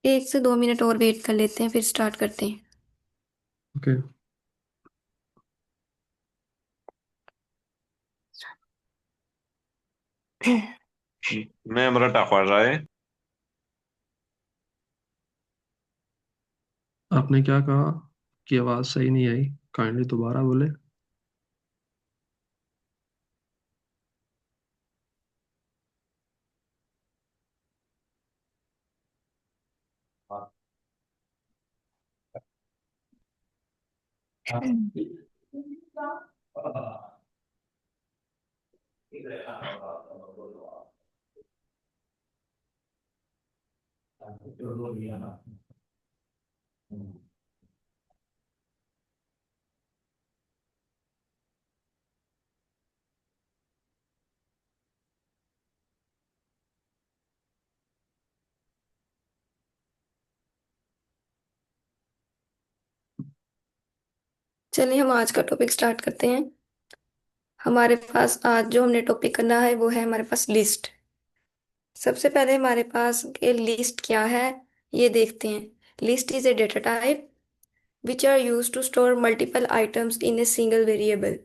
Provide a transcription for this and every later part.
1 से 2 मिनट और वेट कर लेते हैं, फिर स्टार्ट करते हैं। ओके। Membro Tahuara, आपने क्या कहा कि आवाज़ सही नहीं आई? काइंडली दोबारा बोले। चलिए हम आज का टॉपिक स्टार्ट करते हैं। हमारे पास आज जो हमने टॉपिक करना है वो है हमारे पास लिस्ट। सबसे पहले हमारे पास ये लिस्ट क्या है ये देखते हैं। List is a data type which are use to store multiple items in a single variable.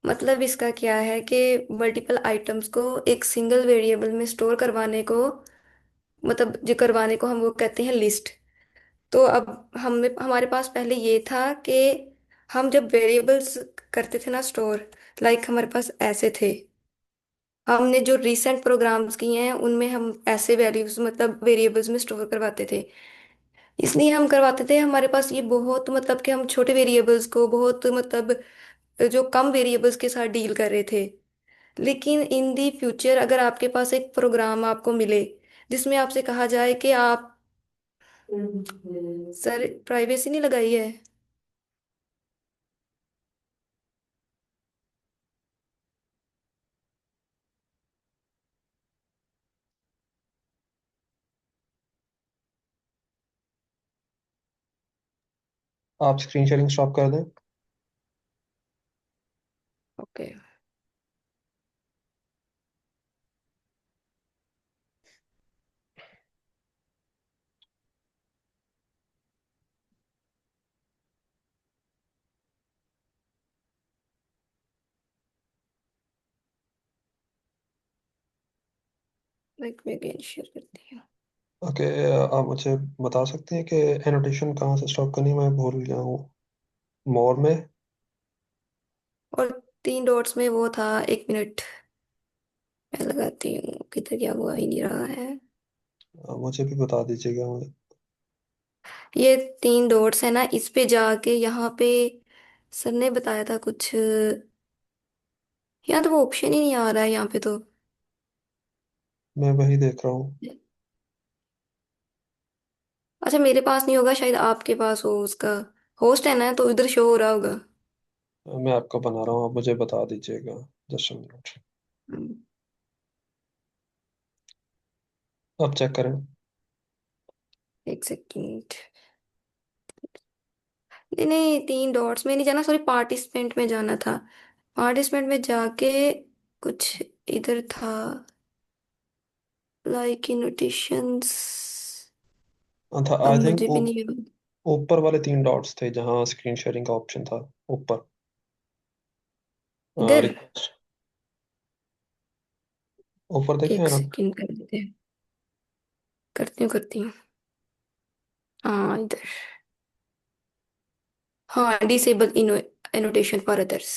मतलब इसका क्या है कि मल्टीपल आइटम्स को एक सिंगल वेरिएबल में स्टोर करवाने को, मतलब जो करवाने को हम वो कहते हैं लिस्ट। तो अब हमें हमारे पास पहले ये था कि हम जब वेरिएबल्स करते थे ना स्टोर, लाइक हमारे पास ऐसे थे। हमने जो रीसेंट प्रोग्राम्स किए हैं उनमें हम ऐसे वैल्यूज मतलब वेरिएबल्स में स्टोर करवाते थे। इसलिए हम करवाते थे, हमारे पास ये बहुत मतलब कि हम छोटे वेरिएबल्स को बहुत मतलब जो कम वेरिएबल्स के साथ डील कर रहे थे। लेकिन इन दी फ्यूचर अगर आपके पास एक प्रोग्राम आपको मिले जिसमें आपसे कहा जाए कि आप, सर प्राइवेसी नहीं लगाई है। आप स्क्रीन शेयरिंग स्टॉप कर दें। ओके। लाइक मैं अगेन शेयर करती हूँ। ओके। आप मुझे बता सकते हैं कि एनोटेशन कहाँ से स्टॉप करनी है? मैं भूल गया हूँ। मोर में। और 3 डॉट्स में वो था, 1 मिनट मैं लगाती हूँ, किधर क्या हुआ ही नहीं रहा है। मुझे भी बता दीजिएगा मुझे। ये 3 डॉट्स है ना, इस पे जाके यहाँ पे सर ने बताया था कुछ। यहाँ तो वो ऑप्शन ही नहीं आ रहा है यहाँ पे तो। मैं वही देख रहा हूँ। अच्छा मेरे पास नहीं होगा, शायद आपके पास हो उसका। होस्ट है ना तो इधर शो हो रहा होगा। मैं आपको बना रहा हूँ, आप मुझे बता दीजिएगा। Just minute. हम्म, अब चेक करें। 1 सेकेंड। नहीं नहीं, 3 डॉट्स में नहीं जाना, सॉरी पार्टिसिपेंट में जाना था। पार्टिसिपेंट में जाके कुछ इधर था, लाइक इनोटेशंस। था अब आई थिंक मुझे भी नहीं याद। ऊपर वाले 3 डॉट्स थे जहाँ स्क्रीन शेयरिंग का ऑप्शन था। ऊपर। इधर रिक्वेस्ट। ऊपर देखे हैं एक ना? सेकेंड कर देते हैं। करती हूँ करती हूँ। हाँ इधर। हाँ डिसेबल एनोटेशन फॉर अदर्स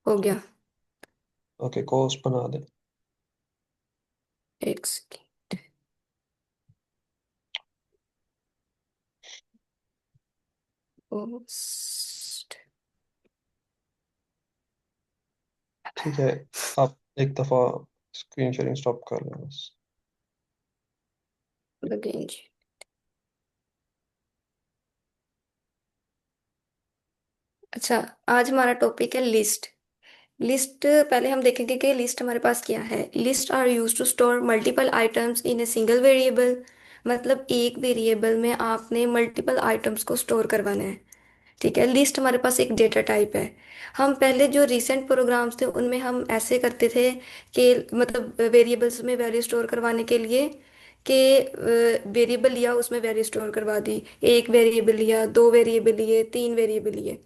हो गया। ओके, कोर्स बना दे। 1 सेकेंड। पोस्ट ठीक है। आप एक दफ़ा स्क्रीन शेयरिंग स्टॉप कर लें बस। लगे। अच्छा, आज हमारा टॉपिक है लिस्ट। लिस्ट पहले हम देखेंगे कि लिस्ट हमारे पास क्या है। List are use to store multiple items in a single variable. मतलब एक वेरिएबल में आपने मल्टीपल आइटम्स को स्टोर करवाना है। ठीक है, लिस्ट हमारे पास एक डेटा टाइप है। हम पहले जो रिसेंट प्रोग्राम्स थे उनमें हम ऐसे करते थे कि मतलब वेरिएबल्स में वैल्यू स्टोर करवाने के लिए कि वेरिएबल लिया, उसमें वैल्यू स्टोर करवा दी, एक वेरिएबल लिया, दो वेरिएबल लिए, तीन वेरिएबल लिए।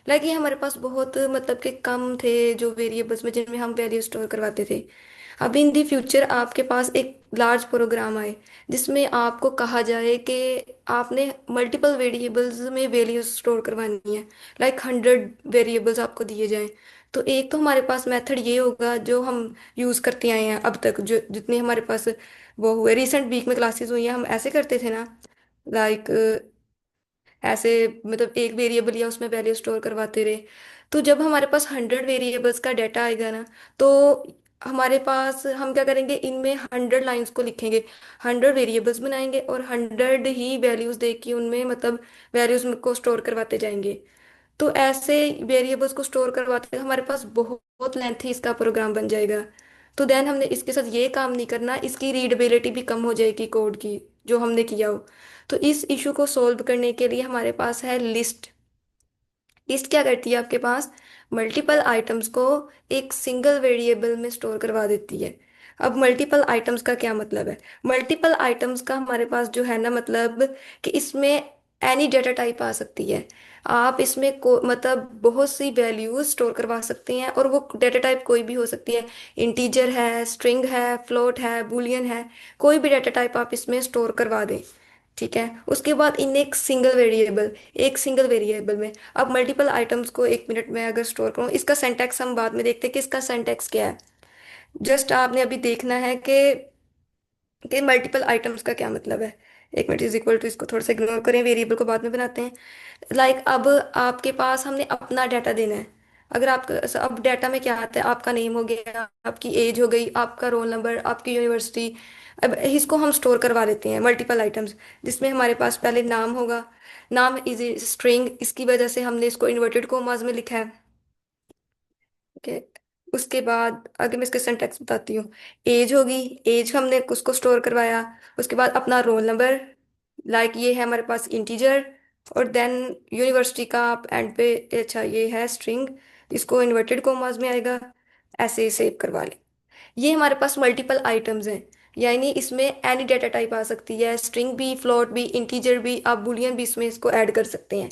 लाइक ये हमारे पास बहुत मतलब कि कम थे जो वेरिएबल्स में जिनमें हम वैल्यू स्टोर करवाते थे। अब इन दी फ्यूचर आपके पास एक लार्ज प्रोग्राम आए जिसमें आपको कहा जाए कि आपने मल्टीपल वेरिएबल्स में वैल्यू स्टोर करवानी है। लाइक 100 वेरिएबल्स आपको दिए जाएं। तो एक तो हमारे पास मेथड ये होगा जो हम यूज करते आए हैं अब तक, जो जितने हमारे पास वो हुए रिसेंट वीक में क्लासेस हुई हैं, हम ऐसे करते थे ना। लाइक ऐसे मतलब एक वेरिएबल या उसमें वैल्यू स्टोर करवाते रहे। तो जब हमारे पास 100 वेरिएबल्स का डाटा आएगा ना, तो हमारे पास हम क्या करेंगे, इनमें 100 लाइंस को लिखेंगे, 100 वेरिएबल्स बनाएंगे और 100 ही वैल्यूज दे के उनमें मतलब वैल्यूज को स्टोर करवाते जाएंगे। तो ऐसे वेरिएबल्स को स्टोर करवाते हमारे पास बहुत लेंथी इसका प्रोग्राम बन जाएगा। तो देन हमने इसके साथ ये काम नहीं करना, इसकी रीडेबिलिटी भी कम हो जाएगी कोड की, जो हमने किया हो। तो इस इशू को सॉल्व करने के लिए हमारे पास है लिस्ट। लिस्ट क्या करती है आपके पास, मल्टीपल आइटम्स को एक सिंगल वेरिएबल में स्टोर करवा देती है। अब मल्टीपल आइटम्स का क्या मतलब है, मल्टीपल आइटम्स का हमारे पास जो है ना मतलब कि इसमें एनी डेटा टाइप आ सकती है। आप इसमें को मतलब बहुत सी वैल्यूज स्टोर करवा सकते हैं और वो डेटा टाइप कोई भी हो सकती है। इंटीजर है, स्ट्रिंग है, फ्लोट है, बूलियन है, कोई भी डेटा टाइप आप इसमें स्टोर करवा दें। ठीक है, उसके बाद इन एक सिंगल वेरिएबल में अब मल्टीपल आइटम्स को 1 मिनट में अगर स्टोर करूँ, इसका सिंटैक्स हम बाद में देखते हैं कि इसका सिंटैक्स क्या है। जस्ट आपने अभी देखना है कि मल्टीपल आइटम्स का क्या मतलब है। 1 मिनट इज इक्वल टू, इसको थोड़ा सा इग्नोर करें, वेरिएबल को बाद में बनाते हैं। लाइक अब आपके पास हमने अपना डाटा देना है। अगर आपका अब डाटा में क्या आता है, आपका नेम हो गया, आपकी एज हो गई, आपका रोल नंबर, आपकी यूनिवर्सिटी। अब इसको हम स्टोर करवा लेते हैं मल्टीपल आइटम्स, जिसमें हमारे पास पहले नाम होगा। नाम इज स्ट्रिंग, इसकी वजह से हमने इसको इन्वर्टेड कोमास में लिखा है। ओके, उसके बाद आगे मैं इसके सिंटैक्स बताती हूँ। एज होगी, एज हमने उसको स्टोर करवाया। उसके बाद अपना रोल नंबर, लाइक ये है हमारे पास इंटीजर। और देन यूनिवर्सिटी का आप एंड पे, अच्छा ये है स्ट्रिंग, इसको इन्वर्टेड कोमास में आएगा। ऐसे सेव करवा लें। ये हमारे पास मल्टीपल आइटम्स हैं, यानी इसमें एनी डेटा टाइप आ सकती है, स्ट्रिंग भी, फ्लोट भी, इंटीजर भी, आप बुलियन भी इसमें इसको ऐड कर सकते हैं।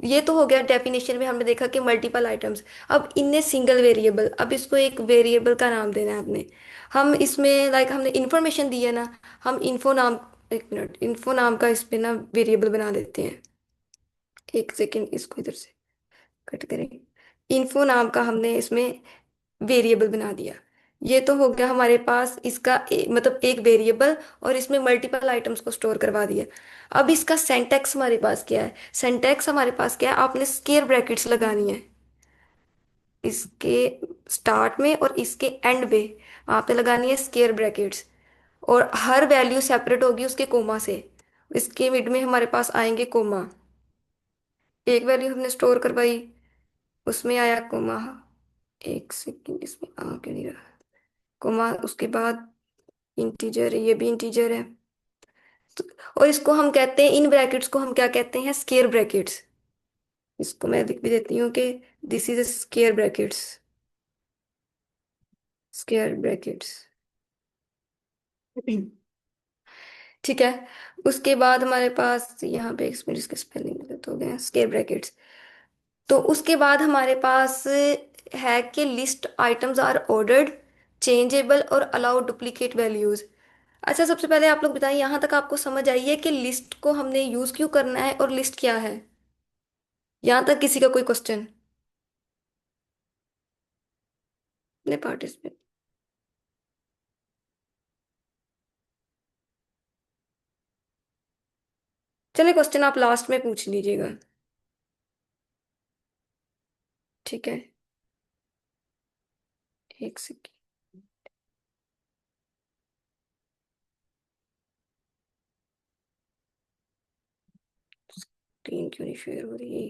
ये तो हो गया डेफिनेशन में हमने देखा कि मल्टीपल आइटम्स। अब इनने सिंगल वेरिएबल, अब इसको एक वेरिएबल का नाम देना है आपने। हम इसमें लाइक हमने इंफॉर्मेशन दी है ना, हम इन्फो नाम, 1 मिनट, इन्फो नाम का इस पे ना वेरिएबल बना देते हैं। एक सेकेंड, इसको इधर से कट करें। इन्फो नाम का हमने इसमें वेरिएबल बना दिया। ये तो हो गया हमारे पास इसका मतलब एक वेरिएबल, और इसमें मल्टीपल आइटम्स को स्टोर करवा दिया। अब इसका सेंटेक्स हमारे पास क्या है, सेंटेक्स हमारे पास क्या है, आपने स्केयर ब्रैकेट्स लगानी है इसके स्टार्ट में और इसके एंड पे। आपने लगानी है स्केयर ब्रैकेट्स, और हर वैल्यू सेपरेट होगी उसके कोमा से। इसके मिड में हमारे पास आएंगे कोमा। एक वैल्यू हमने स्टोर करवाई, उसमें आया कोमा। एक सेकेंड, इसमें आ क्यों नहीं रहा कोमा। उसके बाद इंटीजर, ये भी इंटीजर है। तो, और इसको हम कहते हैं, इन ब्रैकेट्स को हम क्या कहते हैं, स्केयर ब्रैकेट्स। इसको मैं लिख भी देती हूँ कि this is square brackets, square brackets. ठीक है। उसके बाद हमारे पास यहाँ पे इसमें इसके स्पेलिंग गलत हो गए हैं, स्केयर ब्रैकेट्स। तो उसके बाद हमारे पास है कि list items are ordered, changeable और अलाउ डुप्लीकेट वैल्यूज। अच्छा, सबसे पहले आप लोग बताइए, यहाँ तक आपको समझ आई है कि लिस्ट को हमने यूज क्यों करना है और लिस्ट क्या है? यहाँ तक किसी का कोई क्वेश्चन? अपने पार्टिसिपेंट, चलिए क्वेश्चन आप लास्ट में पूछ लीजिएगा। ठीक है, एक सेकेंड। स्क्रीन क्यों नहीं शेयर हो रही?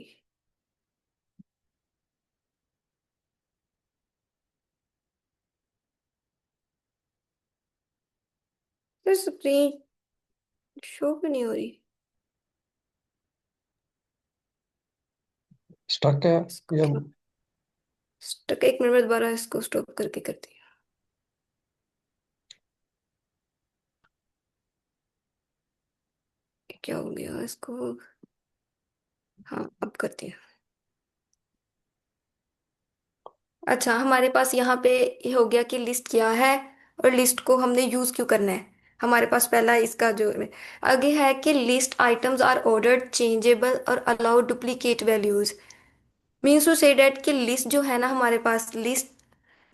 तो स्क्रीन शो क्यों नहीं हो रही? स्टक है इसको या? क्या स्टक, 1 मिनट में दोबारा इसको स्टॉप करके करती इसको, हाँ अब करते हैं। अच्छा, हमारे पास यहाँ पे ये हो गया कि लिस्ट क्या है और लिस्ट को हमने यूज क्यों करना है। हमारे पास पहला इसका जो आगे है कि list items are ordered changeable और allow duplicate values. Means to say that कि लिस्ट जो है ना, हमारे पास लिस्ट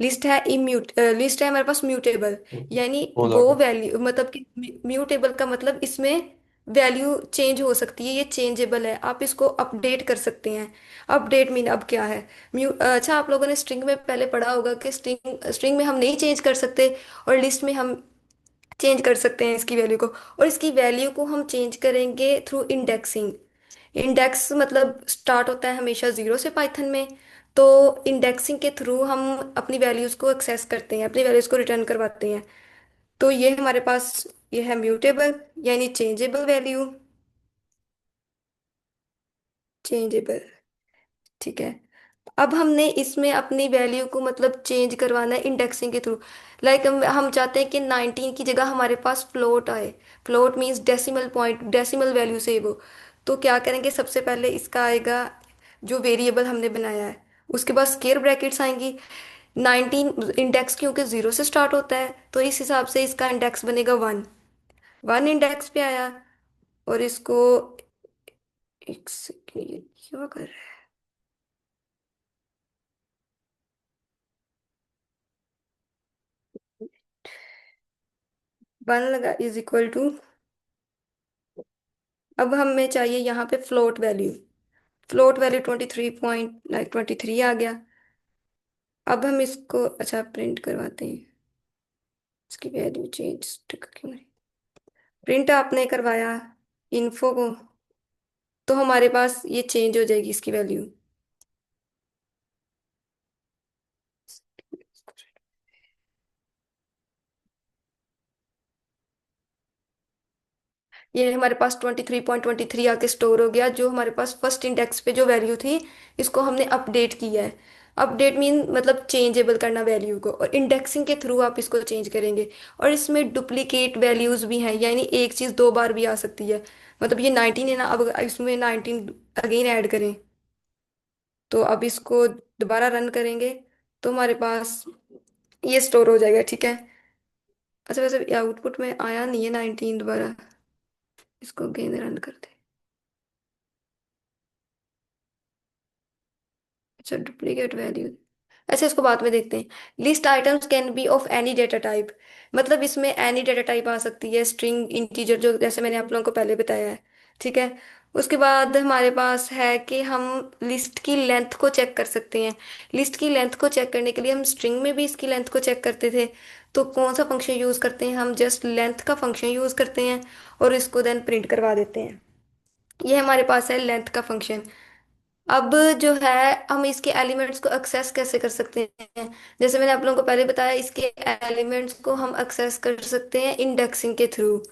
लिस्ट है इम्यूट लिस्ट है हमारे पास म्यूटेबल। यानी हो वो जाएगा। वैल्यू मतलब कि म्यूटेबल का मतलब इसमें वैल्यू चेंज हो सकती है, ये चेंजेबल है, आप इसको अपडेट कर सकते हैं। अपडेट मीन अब क्या है, अच्छा आप लोगों ने स्ट्रिंग में पहले पढ़ा होगा कि स्ट्रिंग स्ट्रिंग में हम नहीं चेंज कर सकते और लिस्ट में हम चेंज कर सकते हैं इसकी वैल्यू को। और इसकी वैल्यू को हम चेंज करेंगे थ्रू इंडेक्सिंग। इंडेक्स मतलब स्टार्ट होता है हमेशा जीरो से पाइथन में। तो इंडेक्सिंग के थ्रू हम अपनी वैल्यूज को एक्सेस करते हैं, अपनी वैल्यूज को रिटर्न करवाते हैं। तो ये हमारे पास ये है म्यूटेबल यानी चेंजेबल वैल्यू। चेंजेबल, ठीक है। अब हमने इसमें अपनी वैल्यू को मतलब चेंज करवाना है इंडेक्सिंग के थ्रू। लाइक हम चाहते हैं कि 19 की जगह हमारे पास फ्लोट आए। Float means decimal point, decimal value से वो। तो क्या करेंगे, सबसे पहले इसका आएगा जो वेरिएबल हमने बनाया है, उसके बाद स्क्वेयर ब्रैकेट्स आएंगी। 19 इंडेक्स क्योंकि जीरो से स्टार्ट होता है तो इस हिसाब से इसका इंडेक्स बनेगा 1। 1 इंडेक्स पे आया। और इसको एक सेकंड, ये क्या कर रहा है। 1 लगा इज इक्वल टू, अब हमें चाहिए यहाँ पे फ्लोट वैल्यू। फ्लोट वैल्यू 23 आ गया। अब हम इसको अच्छा प्रिंट करवाते हैं। इसकी वैल्यू चेंज क्यों नहीं, प्रिंट आपने करवाया इन्फो को, तो हमारे पास ये चेंज हो जाएगी इसकी वैल्यू। ये हमारे पास 23.23 आके स्टोर हो गया, जो हमारे पास फर्स्ट इंडेक्स पे जो वैल्यू थी, इसको हमने अपडेट किया है। अपडेट मीन मतलब चेंजेबल करना वैल्यू को, और इंडेक्सिंग के थ्रू आप इसको चेंज करेंगे। और इसमें डुप्लीकेट वैल्यूज भी हैं, यानी एक चीज़ दो बार भी आ सकती है। मतलब ये 19 है ना, अब इसमें 19 अगेन ऐड करें, तो अब इसको दोबारा रन करेंगे तो हमारे पास ये स्टोर हो जाएगा, ठीक है। अच्छा वैसे आउटपुट में आया नहीं है 19 दोबारा, इसको अगेन रन करते। अच्छा डुप्लीकेट वैल्यू, अच्छा इसको बाद में देखते हैं। List items can be of any data type. मतलब इसमें एनी डेटा टाइप आ सकती है, स्ट्रिंग, इंटीजर, जो जैसे मैंने आप लोगों को पहले बताया है, ठीक है। उसके बाद हमारे पास है कि हम लिस्ट की लेंथ को चेक कर सकते हैं। लिस्ट की लेंथ को चेक करने के लिए हम स्ट्रिंग में भी इसकी लेंथ को चेक करते थे। तो कौन सा फंक्शन यूज करते हैं, हम जस्ट लेंथ का फंक्शन यूज करते हैं और इसको देन प्रिंट करवा देते हैं। ये हमारे पास है लेंथ का फंक्शन। अब जो है हम इसके एलिमेंट्स को एक्सेस कैसे कर सकते हैं, जैसे मैंने आप लोगों को पहले बताया, इसके एलिमेंट्स को हम एक्सेस कर सकते हैं इंडेक्सिंग के थ्रू।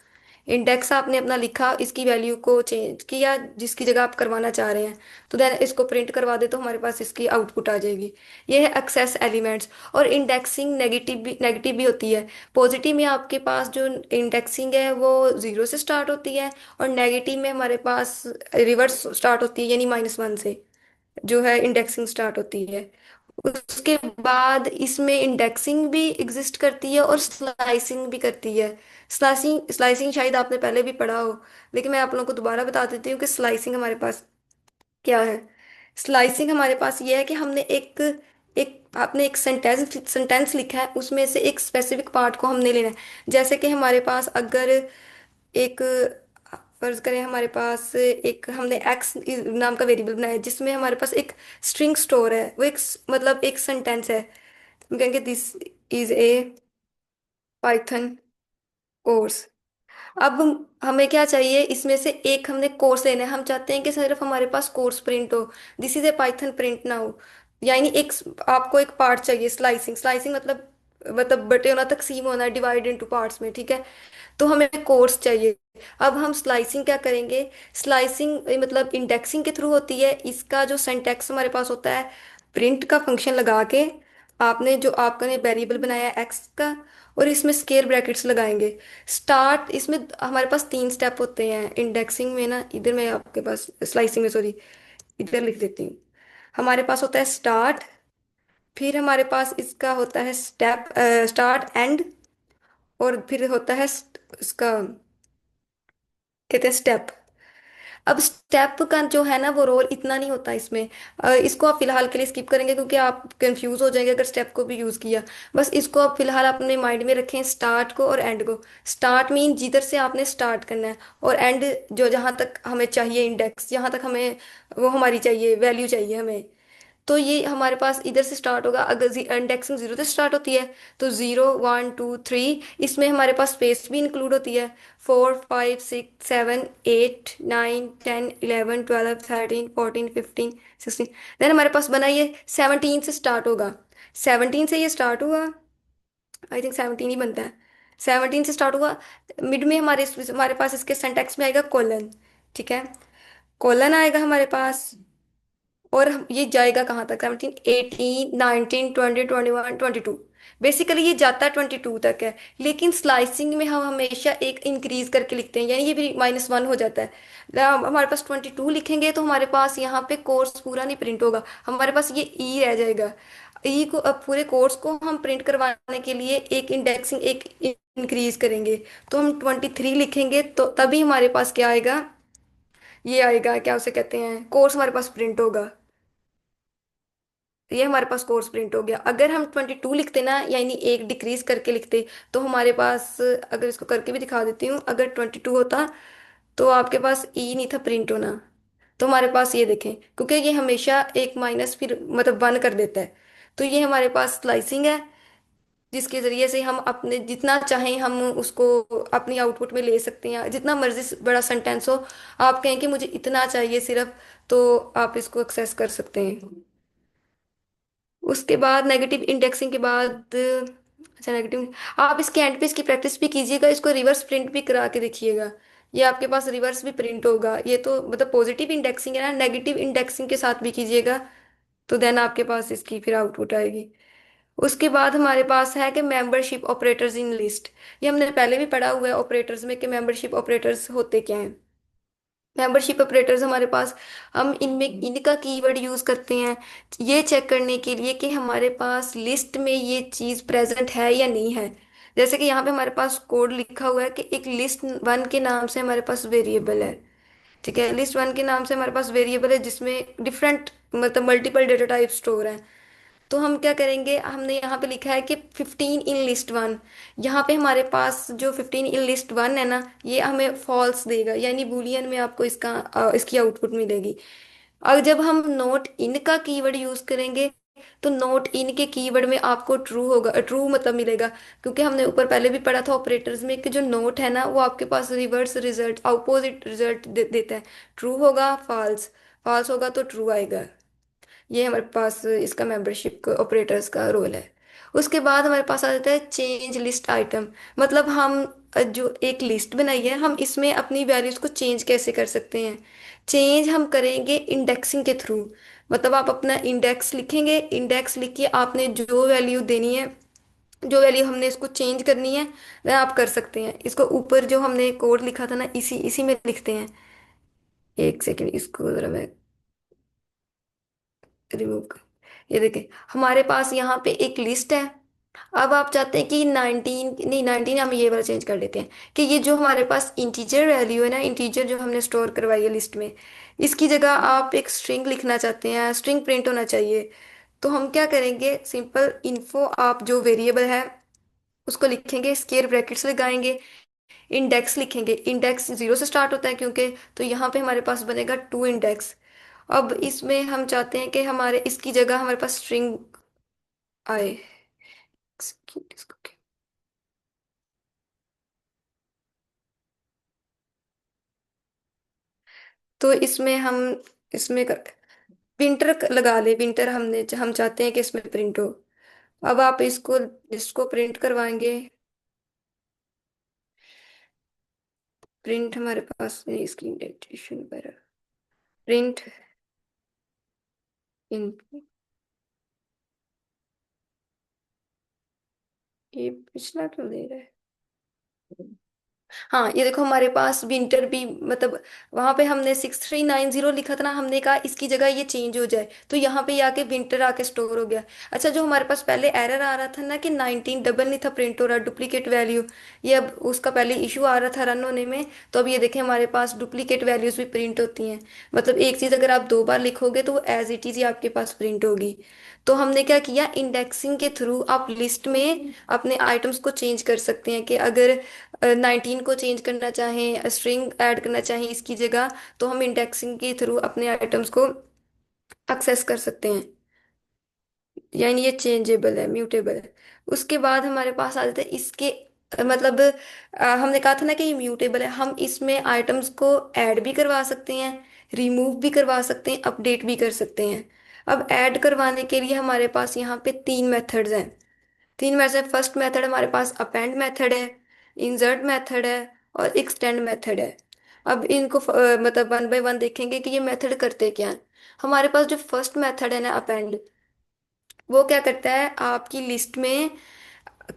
इंडेक्स आपने अपना लिखा, इसकी वैल्यू को चेंज किया जिसकी जगह आप करवाना चाह रहे हैं, तो देन इसको प्रिंट करवा दे तो हमारे पास इसकी आउटपुट आ जाएगी। ये है एक्सेस एलिमेंट्स। और इंडेक्सिंग नेगेटिव भी होती है। पॉजिटिव में आपके पास जो इंडेक्सिंग है वो जीरो से स्टार्ट होती है, और नेगेटिव में हमारे पास रिवर्स स्टार्ट होती है, यानी -1 से जो है इंडेक्सिंग स्टार्ट होती है। उसके बाद इसमें इंडेक्सिंग भी एग्जिस्ट करती है और स्लाइसिंग भी करती है। स्लाइसिंग स्लाइसिंग शायद आपने पहले भी पढ़ा हो, लेकिन मैं आप लोगों को दोबारा बता देती हूँ कि स्लाइसिंग हमारे पास क्या है। स्लाइसिंग हमारे पास ये है कि हमने एक एक आपने एक सेंटेंस सेंटेंस लिखा है, उसमें से एक स्पेसिफिक पार्ट को हमने लेना है। जैसे कि हमारे पास अगर एक फर्ज करें, हमारे पास एक हमने एक्स नाम का वेरिएबल बनाया है, जिसमें हमारे पास एक स्ट्रिंग स्टोर है, वो एक मतलब एक सेंटेंस है। हम कहेंगे this is a Python course. अब हमें क्या चाहिए, इसमें से एक हमने कोर्स लेना है, हम चाहते हैं कि सिर्फ हमारे पास कोर्स प्रिंट हो, this is a Python print ना हो। यानी एक आपको एक पार्ट चाहिए। स्लाइसिंग स्लाइसिंग मतलब बटे होना, तकसीम होना, डिवाइड इनटू पार्ट्स में, ठीक है। तो हमें कोर्स चाहिए। अब हम स्लाइसिंग क्या करेंगे, स्लाइसिंग मतलब इंडेक्सिंग के थ्रू होती है। इसका जो सिंटैक्स हमारे पास होता है, प्रिंट का फंक्शन लगा के आपने जो आपका ने वेरिएबल बनाया एक्स का, और इसमें स्केयर ब्रैकेट्स लगाएंगे। स्टार्ट, इसमें हमारे पास तीन स्टेप होते हैं इंडेक्सिंग में ना, इधर मैं आपके पास स्लाइसिंग में, सॉरी, इधर लिख देती हूँ। हमारे पास होता है स्टार्ट, फिर हमारे पास इसका होता है स्टेप, स्टार्ट एंड, और फिर होता है इसका कहते हैं स्टेप। अब स्टेप का जो है ना वो रोल इतना नहीं होता इसमें। इसको आप फिलहाल के लिए स्किप करेंगे क्योंकि आप कंफ्यूज हो जाएंगे अगर स्टेप को भी यूज किया। बस इसको आप फिलहाल अपने माइंड में रखें, स्टार्ट को और एंड को। स्टार्ट मीन जिधर से आपने स्टार्ट करना है, और एंड जो जहां तक हमें चाहिए इंडेक्स, जहां तक हमें वो हमारी चाहिए वैल्यू चाहिए हमें। तो ये हमारे पास इधर से स्टार्ट होगा, अगर इंडेक्सिंग जीरो से स्टार्ट होती है तो 0 1 2 3, इसमें हमारे पास स्पेस भी इंक्लूड होती है। 4 5 6 7 8 9 10 11 12 13 14 15 16। देन हमारे पास बना ये 17 से स्टार्ट होगा। 17 से ये स्टार्ट हुआ, आई थिंक 17 ही बनता है। 17 से स्टार्ट हुआ, मिड में हमारे पास इसके सेंटेक्स में आएगा कोलन। ठीक है, कोलन आएगा हमारे पास। और ये जाएगा कहाँ तक, 17 18 19 20 21 22। बेसिकली ये जाता है 22 तक है। लेकिन स्लाइसिंग में हम हमेशा एक इंक्रीज करके लिखते हैं, यानी ये भी -1 हो जाता है। हमारे पास 22 लिखेंगे तो हमारे पास यहाँ पे कोर्स पूरा नहीं प्रिंट होगा, हमारे पास ये ई रह जाएगा। ई को, अब पूरे कोर्स को हम प्रिंट करवाने के लिए एक इंडेक्सिंग एक इंक्रीज करेंगे। तो हम 23 लिखेंगे तो तभी हमारे पास क्या आएगा, ये आएगा, क्या उसे कहते हैं, कोर्स हमारे पास प्रिंट होगा। ये हमारे पास कोर्स प्रिंट हो गया। अगर हम 22 लिखते ना, यानी एक डिक्रीज करके लिखते, तो हमारे पास, अगर इसको करके भी दिखा देती हूँ, अगर 22 होता तो आपके पास ई नहीं था प्रिंट होना। तो हमारे पास ये देखें, क्योंकि ये हमेशा एक माइनस फिर मतलब 1 कर देता है। तो ये हमारे पास स्लाइसिंग है, जिसके जरिए से हम अपने जितना चाहें हम उसको अपनी आउटपुट में ले सकते हैं, जितना मर्जी बड़ा सेंटेंस हो, आप कहें कि मुझे इतना चाहिए सिर्फ, तो आप इसको एक्सेस कर सकते हैं। उसके बाद नेगेटिव इंडेक्सिंग के बाद, अच्छा नेगेटिव, आप इसके एंड पे इसकी प्रैक्टिस भी कीजिएगा, इसको रिवर्स प्रिंट भी करा के देखिएगा। ये आपके पास रिवर्स भी प्रिंट होगा। ये तो मतलब पॉजिटिव इंडेक्सिंग है ना, नेगेटिव इंडेक्सिंग के साथ भी कीजिएगा, तो देन आपके पास इसकी फिर आउटपुट आएगी। उसके बाद हमारे पास है कि मेंबरशिप ऑपरेटर्स इन लिस्ट। ये हमने पहले भी पढ़ा हुआ है ऑपरेटर्स में कि मेंबरशिप ऑपरेटर्स होते क्या हैं। मेंबरशिप ऑपरेटर्स हमारे पास, हम इनमें इनका कीवर्ड यूज करते हैं ये चेक करने के लिए कि हमारे पास लिस्ट में ये चीज प्रेजेंट है या नहीं है। जैसे कि यहाँ पे हमारे पास कोड लिखा हुआ है कि एक लिस्ट 1 के नाम से हमारे पास वेरिएबल है। ठीक है, लिस्ट 1 के नाम से हमारे पास वेरिएबल है जिसमें डिफरेंट मतलब मल्टीपल डेटा टाइप स्टोर है। तो हम क्या करेंगे, हमने यहाँ पे लिखा है कि 15 इन लिस्ट 1। यहाँ पे हमारे पास जो 15 इन लिस्ट 1 है ना, ये हमें फॉल्स देगा, यानी बूलियन में आपको इसकी आउटपुट मिलेगी। और जब हम नोट इन का कीवर्ड यूज करेंगे, तो नोट इन के कीवर्ड में आपको ट्रू होगा, ट्रू मतलब मिलेगा। क्योंकि हमने ऊपर पहले भी पढ़ा था ऑपरेटर्स में कि जो नोट है ना वो आपके पास रिवर्स रिजल्ट, अपोजिट रिजल्ट देता है। ट्रू होगा फॉल्स, फॉल्स होगा तो ट्रू आएगा। ये हमारे पास इसका मेंबरशिप ऑपरेटर्स का रोल है। उसके बाद हमारे पास आ जाता है चेंज लिस्ट आइटम। मतलब हम जो एक लिस्ट बनाई है, हम इसमें अपनी वैल्यूज को चेंज कैसे कर सकते हैं। चेंज हम करेंगे इंडेक्सिंग के थ्रू। मतलब आप अपना इंडेक्स लिखेंगे, इंडेक्स लिख के आपने जो वैल्यू देनी है, जो वैल्यू हमने इसको चेंज करनी है, वह आप कर सकते हैं। इसको ऊपर जो हमने कोड लिखा था ना, इसी इसी में लिखते हैं। एक सेकेंड, इसको जरा मैं रिमूव कर, ये देखें, हमारे पास यहाँ पे एक लिस्ट है। अब आप चाहते हैं कि 19 नहीं, 19 हम ये वाला चेंज कर लेते हैं कि ये जो हमारे पास इंटीजर वैल्यू है ना, इंटीजर जो हमने स्टोर करवाई है लिस्ट में, इसकी जगह आप एक स्ट्रिंग लिखना चाहते हैं, स्ट्रिंग प्रिंट होना चाहिए। तो हम क्या करेंगे, सिंपल इन्फो आप जो वेरिएबल है उसको लिखेंगे, स्केयर ब्रैकेट्स लगाएंगे, इंडेक्स लिखेंगे। इंडेक्स 0 से स्टार्ट होता है क्योंकि, तो यहाँ पे हमारे पास बनेगा 2 इंडेक्स। अब इसमें हम चाहते हैं कि हमारे इसकी जगह हमारे पास स्ट्रिंग आए। तो इसमें हम इसमें विंटर लगा ले, विंटर हम चाहते हैं कि इसमें प्रिंट हो। अब आप इसको इसको प्रिंट करवाएंगे। प्रिंट हमारे पास नहीं, इसकी इंडेंटेशन वगैरह, प्रिंट इन, ये पिछला क्यों दे रहा है? हाँ, ये देखो हमारे पास विंटर भी, मतलब वहां पे हमने 6390 लिखा था ना, हमने कहा इसकी जगह ये चेंज हो जाए, तो यहाँ पे आके विंटर आके स्टोर हो गया। अच्छा, जो हमारे पास पहले एरर आ रहा था ना कि 19 डबल नहीं था प्रिंट हो रहा, डुप्लीकेट वैल्यू, ये अब उसका पहले इशू आ रहा था रन होने में। तो अब ये देखें हमारे पास डुप्लीकेट वैल्यूज भी प्रिंट होती हैं। मतलब एक चीज अगर आप 2 बार लिखोगे तो वो एज इट इज ही आपके पास प्रिंट होगी। तो हमने क्या किया, इंडेक्सिंग के थ्रू आप लिस्ट में अपने आइटम्स को चेंज कर सकते हैं कि अगर 19 को चेंज करना चाहें, स्ट्रिंग ऐड करना चाहें इसकी जगह, तो हम इंडेक्सिंग के थ्रू अपने आइटम्स को एक्सेस कर सकते हैं। यानी ये चेंजेबल है, म्यूटेबल है। उसके बाद हमारे पास आ जाता है इसके मतलब हमने कहा था ना कि ये म्यूटेबल है, हम इसमें आइटम्स को ऐड भी करवा सकते हैं, रिमूव भी करवा सकते हैं, अपडेट भी कर सकते हैं। अब ऐड करवाने के लिए हमारे पास यहाँ पे 3 मेथड्स हैं। 3 में से फर्स्ट मेथड हमारे पास अपेंड मेथड है, इंसर्ट मेथड है, और एक्सटेंड मेथड है। अब इनको मतलब वन बाय वन देखेंगे कि ये मेथड करते क्या है। हमारे पास जो फर्स्ट मेथड है ना अपेंड, वो क्या करता है, आपकी लिस्ट में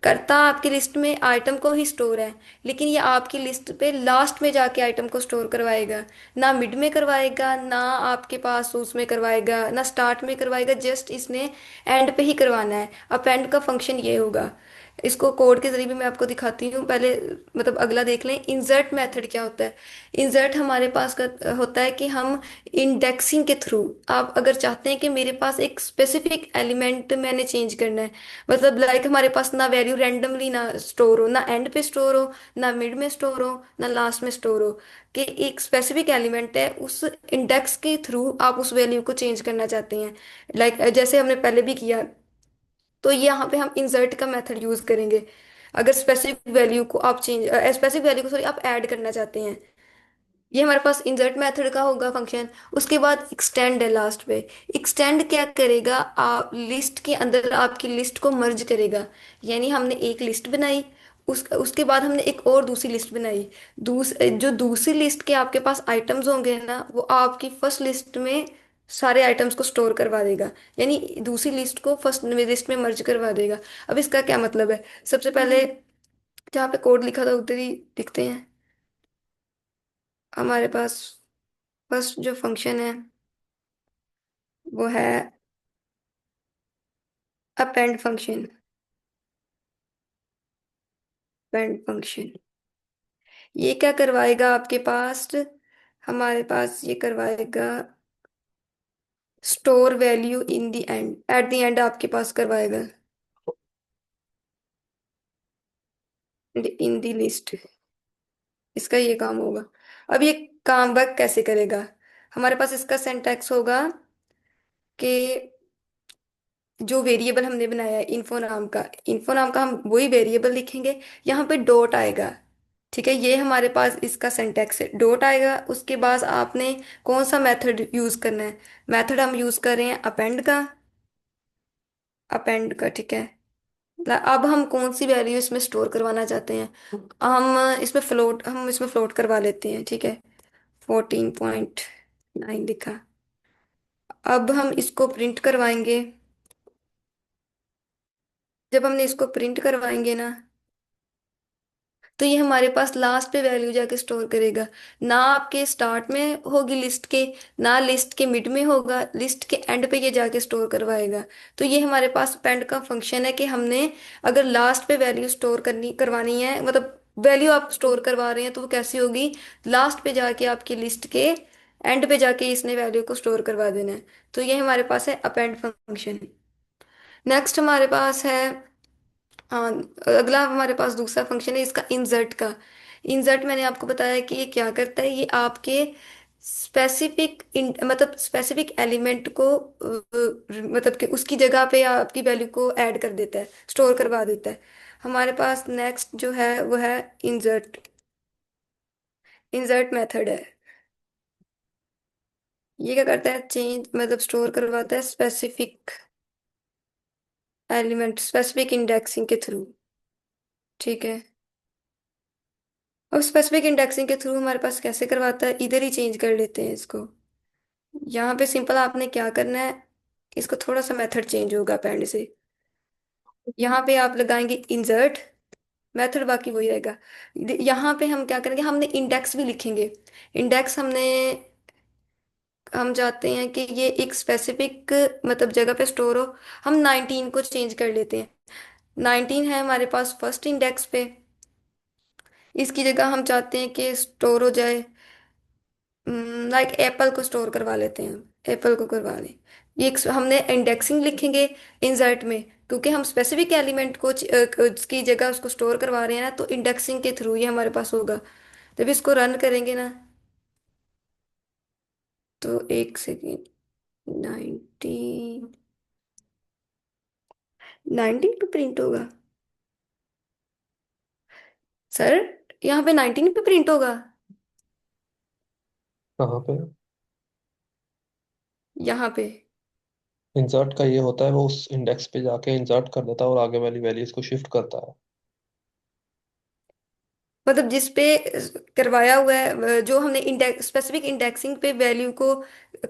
करता आपकी लिस्ट में आइटम को ही स्टोर है, लेकिन ये आपकी लिस्ट पे लास्ट में जाके आइटम को स्टोर करवाएगा। ना मिड में करवाएगा, ना आपके पास उसमें करवाएगा, ना स्टार्ट में करवाएगा, जस्ट इसने एंड पे ही करवाना है। अपेंड का फंक्शन ये होगा। इसको कोड के जरिए भी मैं आपको दिखाती हूँ पहले। मतलब अगला देख लें, इंसर्ट मेथड क्या होता है। इंसर्ट हमारे पास का होता है कि हम इंडेक्सिंग के थ्रू, आप अगर चाहते हैं कि मेरे पास एक स्पेसिफिक एलिमेंट मैंने चेंज करना है, मतलब लाइक हमारे पास ना वैल्यू रैंडमली ना स्टोर हो, ना एंड पे स्टोर हो, ना मिड में स्टोर हो, ना लास्ट में स्टोर हो, कि एक स्पेसिफिक एलिमेंट है, उस इंडेक्स के थ्रू आप उस वैल्यू को चेंज करना चाहते हैं। लाइक जैसे हमने पहले भी किया, तो यहाँ पे हम इंसर्ट का मेथड यूज करेंगे। अगर स्पेसिफिक वैल्यू को आप चेंज, स्पेसिफिक वैल्यू को सॉरी आप ऐड करना चाहते हैं, ये हमारे पास इंसर्ट मेथड का होगा फंक्शन। उसके बाद एक्सटेंड है लास्ट पे। एक्सटेंड क्या करेगा, आप लिस्ट के अंदर आपकी लिस्ट को मर्ज करेगा। यानी हमने एक लिस्ट बनाई, उसके बाद हमने एक और दूसरी लिस्ट बनाई। जो दूसरी लिस्ट के आपके पास आइटम्स होंगे ना, वो आपकी फर्स्ट लिस्ट में सारे आइटम्स को स्टोर करवा देगा। यानी दूसरी लिस्ट को फर्स्ट लिस्ट में मर्ज करवा देगा। अब इसका क्या मतलब है, सबसे पहले जहाँ पे कोड लिखा था उधर ही लिखते हैं। हमारे पास फर्स्ट जो फंक्शन है वो है अपेंड फंक्शन। अपेंड फंक्शन ये क्या करवाएगा आपके पास, हमारे पास ये करवाएगा store value in the end, at the end आपके पास करवाएगा इन द लिस्ट। इसका ये काम होगा। अब ये काम वर्क कैसे करेगा, हमारे पास इसका सिंटैक्स होगा कि जो वेरिएबल हमने बनाया है इन्फो नाम का, इन्फो नाम का हम वही वेरिएबल लिखेंगे, यहाँ पे डॉट आएगा। ठीक है, ये हमारे पास इसका सिंटैक्स है, डॉट आएगा। उसके बाद आपने कौन सा मेथड यूज करना है, मेथड हम यूज कर रहे हैं अपेंड का, अपेंड का ठीक है। अब हम कौन सी वैल्यू इसमें स्टोर करवाना चाहते हैं, हम इसमें फ्लोट करवा लेते हैं, ठीक है। 14.9 लिखा। अब हम इसको प्रिंट करवाएंगे। जब हमने इसको प्रिंट करवाएंगे ना, तो ये हमारे पास लास्ट पे वैल्यू जाके स्टोर करेगा। ना आपके स्टार्ट में होगी लिस्ट के, ना लिस्ट के मिड में होगा, लिस्ट के एंड पे ये जाके स्टोर करवाएगा। तो ये हमारे पास पेंड का फंक्शन है कि हमने अगर लास्ट पे वैल्यू स्टोर करनी करवानी है, मतलब वैल्यू आप स्टोर करवा रहे हैं, तो वो कैसी होगी, लास्ट पे जाके आपकी लिस्ट के एंड पे जाके इसने वैल्यू को स्टोर करवा देना है। तो ये हमारे पास है अपेंड फंक्शन। नेक्स्ट हमारे पास है, हाँ, अगला हमारे पास दूसरा फंक्शन है इसका इंसर्ट का। इंसर्ट मैंने आपको बताया कि ये क्या करता है, ये आपके स्पेसिफिक मतलब स्पेसिफिक एलिमेंट को मतलब कि उसकी जगह पे आपकी वैल्यू को ऐड कर देता है, स्टोर करवा देता है। हमारे पास नेक्स्ट जो है वो है इंसर्ट। इंसर्ट मेथड है, ये क्या करता है, चेंज मतलब स्टोर करवाता है स्पेसिफिक एलिमेंट स्पेसिफिक इंडेक्सिंग के थ्रू। ठीक है, अब स्पेसिफिक इंडेक्सिंग के थ्रू हमारे पास कैसे करवाता है, इधर ही चेंज कर लेते हैं इसको। यहाँ पे सिंपल आपने क्या करना है, इसको थोड़ा सा मेथड चेंज होगा अपेंड से। यहाँ पे आप लगाएंगे इंसर्ट, मेथड बाकी वही रहेगा। यहाँ पे हम क्या करेंगे, हमने इंडेक्स भी लिखेंगे। इंडेक्स हम चाहते हैं कि ये एक स्पेसिफिक मतलब जगह पे स्टोर हो। हम 19 को चेंज कर लेते हैं। 19 है हमारे पास फर्स्ट इंडेक्स पे। इसकी जगह हम चाहते हैं कि स्टोर हो जाए, लाइक एप्पल को स्टोर करवा लेते हैं, एप्पल को करवा लें। हमने इंडेक्सिंग लिखेंगे इंसर्ट में, क्योंकि हम स्पेसिफिक एलिमेंट को की जगह उसको स्टोर करवा रहे हैं ना, तो इंडेक्सिंग के थ्रू ये हमारे पास होगा। जब इसको रन करेंगे ना, तो एक सेकेंड, 19, 19 पे प्रिंट होगा सर। यहाँ पे 19 पे प्रिंट होगा। कहाँ पे? यहाँ पे इंसर्ट का ये होता है, वो उस इंडेक्स पे जाके इंसर्ट कर देता है और आगे वाली वैल्यूज को शिफ्ट करता है। मतलब जिस पे करवाया हुआ है, जो हमने इंडेक्स स्पेसिफिक इंडेक्सिंग पे वैल्यू को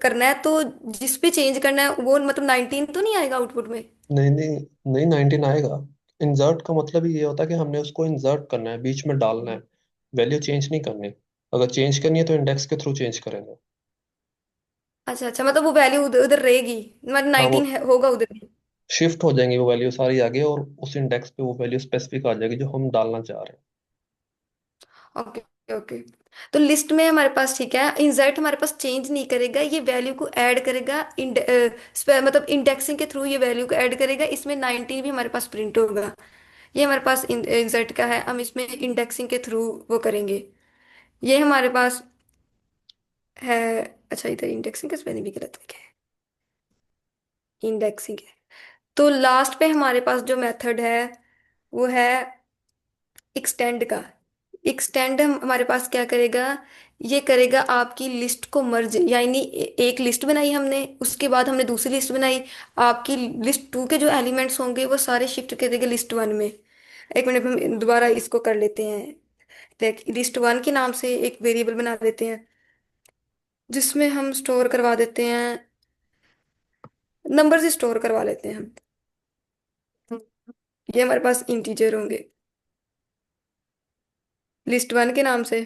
करना है, तो जिस पे चेंज करना है वो मतलब 19 तो नहीं आएगा आउटपुट में। नहीं नहीं, नहीं 19 आएगा। इंसर्ट का मतलब ही ये होता है कि हमने उसको इंसर्ट करना है, बीच में डालना है, वैल्यू चेंज नहीं करनी। अगर चेंज करनी है तो इंडेक्स के थ्रू चेंज करेंगे। अच्छा अच्छा, मतलब वो वैल्यू उधर उधर रहेगी, मतलब हाँ, वो 19 होगा उधर भी। शिफ्ट हो जाएंगी वो वैल्यू सारी आगे, और उस इंडेक्स पे वो वैल्यू स्पेसिफिक आ जाएगी जो हम डालना चाह रहे हैं। Okay okay. तो लिस्ट में हमारे पास ठीक है, इंसर्ट हमारे पास चेंज नहीं करेगा, ये वैल्यू को ऐड करेगा। मतलब इंडेक्सिंग के थ्रू ये वैल्यू को ऐड करेगा, इसमें 19 भी हमारे पास प्रिंट होगा। ये हमारे पास इंसर्ट का है, हम इसमें इंडेक्सिंग के थ्रू वो करेंगे। ये हमारे पास है। अच्छा, इधर इंडेक्सिंग का स्पेलिंग भी गलत लिखा है, इंडेक्सिंग है। तो लास्ट पे हमारे पास जो मेथड है वो है एक्सटेंड का। एक्सटेंड हमारे पास क्या करेगा, ये करेगा आपकी लिस्ट को मर्ज, यानी एक लिस्ट बनाई हमने, उसके बाद हमने दूसरी लिस्ट बनाई। आपकी लिस्ट टू के जो एलिमेंट्स होंगे वो सारे शिफ्ट करेगा लिस्ट वन में। एक मिनट, हम दोबारा इसको कर लेते हैं। देख, लिस्ट वन के नाम से एक वेरिएबल बना देते हैं, जिसमें हम स्टोर करवा देते हैं, नंबर स्टोर करवा लेते हैं हम। ये हमारे पास इंटीजर होंगे लिस्ट वन के नाम से।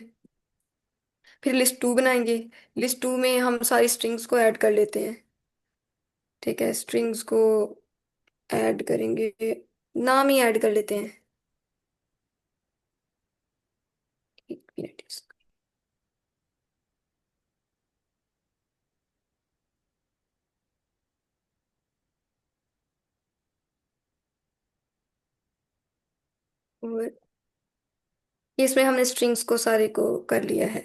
फिर लिस्ट टू बनाएंगे। लिस्ट टू में हम सारी स्ट्रिंग्स को ऐड कर लेते हैं। ठीक है, स्ट्रिंग्स को ऐड करेंगे, नाम ही ऐड कर लेते हैं। एक मिनट, और इसमें हमने स्ट्रिंग्स को सारे को कर लिया है।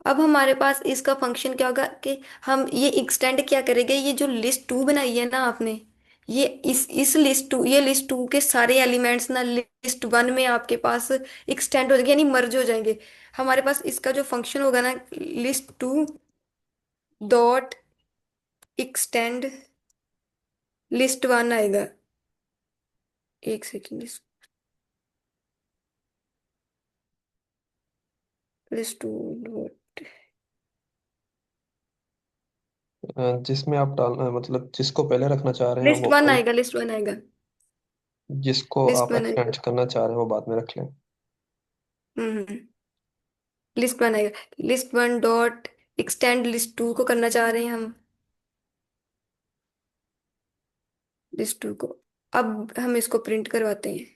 अब हमारे पास इसका फंक्शन क्या होगा कि हम ये एक्सटेंड क्या करेंगे, ये जो लिस्ट टू बनाई है ना आपने, ये इस लिस्ट टू, ये लिस्ट टू के सारे एलिमेंट्स ना लिस्ट वन में आपके पास एक्सटेंड हो जाएंगे, यानी मर्ज हो जाएंगे। हमारे पास इसका जो फंक्शन होगा ना, list to dot extend list one आएगा। एक सेकेंड, लिस्ट टू डॉट, जिसमें आप डालना मतलब जिसको पहले रखना चाह रहे हैं लिस्ट वो वन पहले, आएगा, लिस्ट वन आएगा, जिसको लिस्ट आप वन आएगा। एक्सटेंड करना चाह रहे हैं वो बाद में रख लें। हम्म, लिस्ट वन आएगा। List one dot extend list two को करना चाह रहे हैं हम, लिस्ट टू को। अब हम इसको प्रिंट करवाते हैं।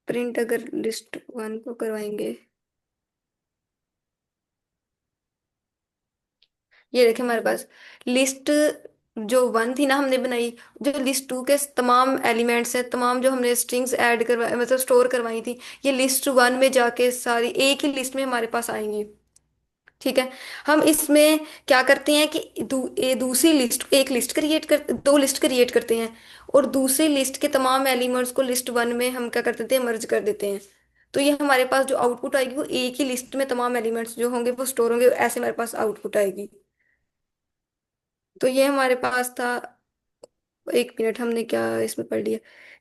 प्रिंट अगर लिस्ट वन को करवाएंगे, ये देखें हमारे पास लिस्ट जो वन थी ना हमने बनाई, जो लिस्ट टू के तमाम एलिमेंट्स हैं, तमाम जो हमने स्ट्रिंग्स ऐड करवाई मतलब स्टोर करवाई थी, ये लिस्ट वन में जाके सारी एक ही लिस्ट में हमारे पास आएंगी। ठीक है। हम इसमें क्या करते हैं कि दूसरी लिस्ट, एक लिस्ट क्रिएट कर, दो लिस्ट क्रिएट करते हैं, और दूसरी लिस्ट के तमाम एलिमेंट्स को लिस्ट वन में हम क्या कर देते हैं, मर्ज कर देते हैं। तो ये हमारे पास जो आउटपुट आएगी वो एक ही लिस्ट में तमाम एलिमेंट्स जो होंगे वो स्टोर होंगे, ऐसे हमारे पास आउटपुट आएगी। तो ये हमारे पास था एक मिनट, हमने क्या इसमें पढ़ लिया?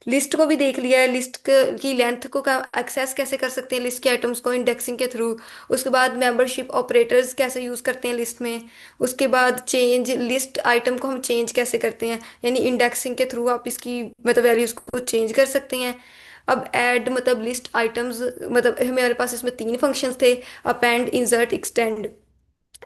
लिस्ट को भी देख लिया है, लिस्ट की लेंथ को का एक्सेस कैसे कर सकते हैं लिस्ट के आइटम्स को इंडेक्सिंग के थ्रू। उसके बाद मेंबरशिप ऑपरेटर्स कैसे यूज करते हैं लिस्ट में। उसके बाद चेंज लिस्ट आइटम को हम चेंज कैसे करते हैं, यानी इंडेक्सिंग के थ्रू आप इसकी मतलब वैल्यूज को चेंज कर सकते हैं। अब ऐड मतलब लिस्ट आइटम्स, मतलब हमारे पास इसमें तीन फंक्शंस थे, अपेंड, इंसर्ट, एक्सटेंड।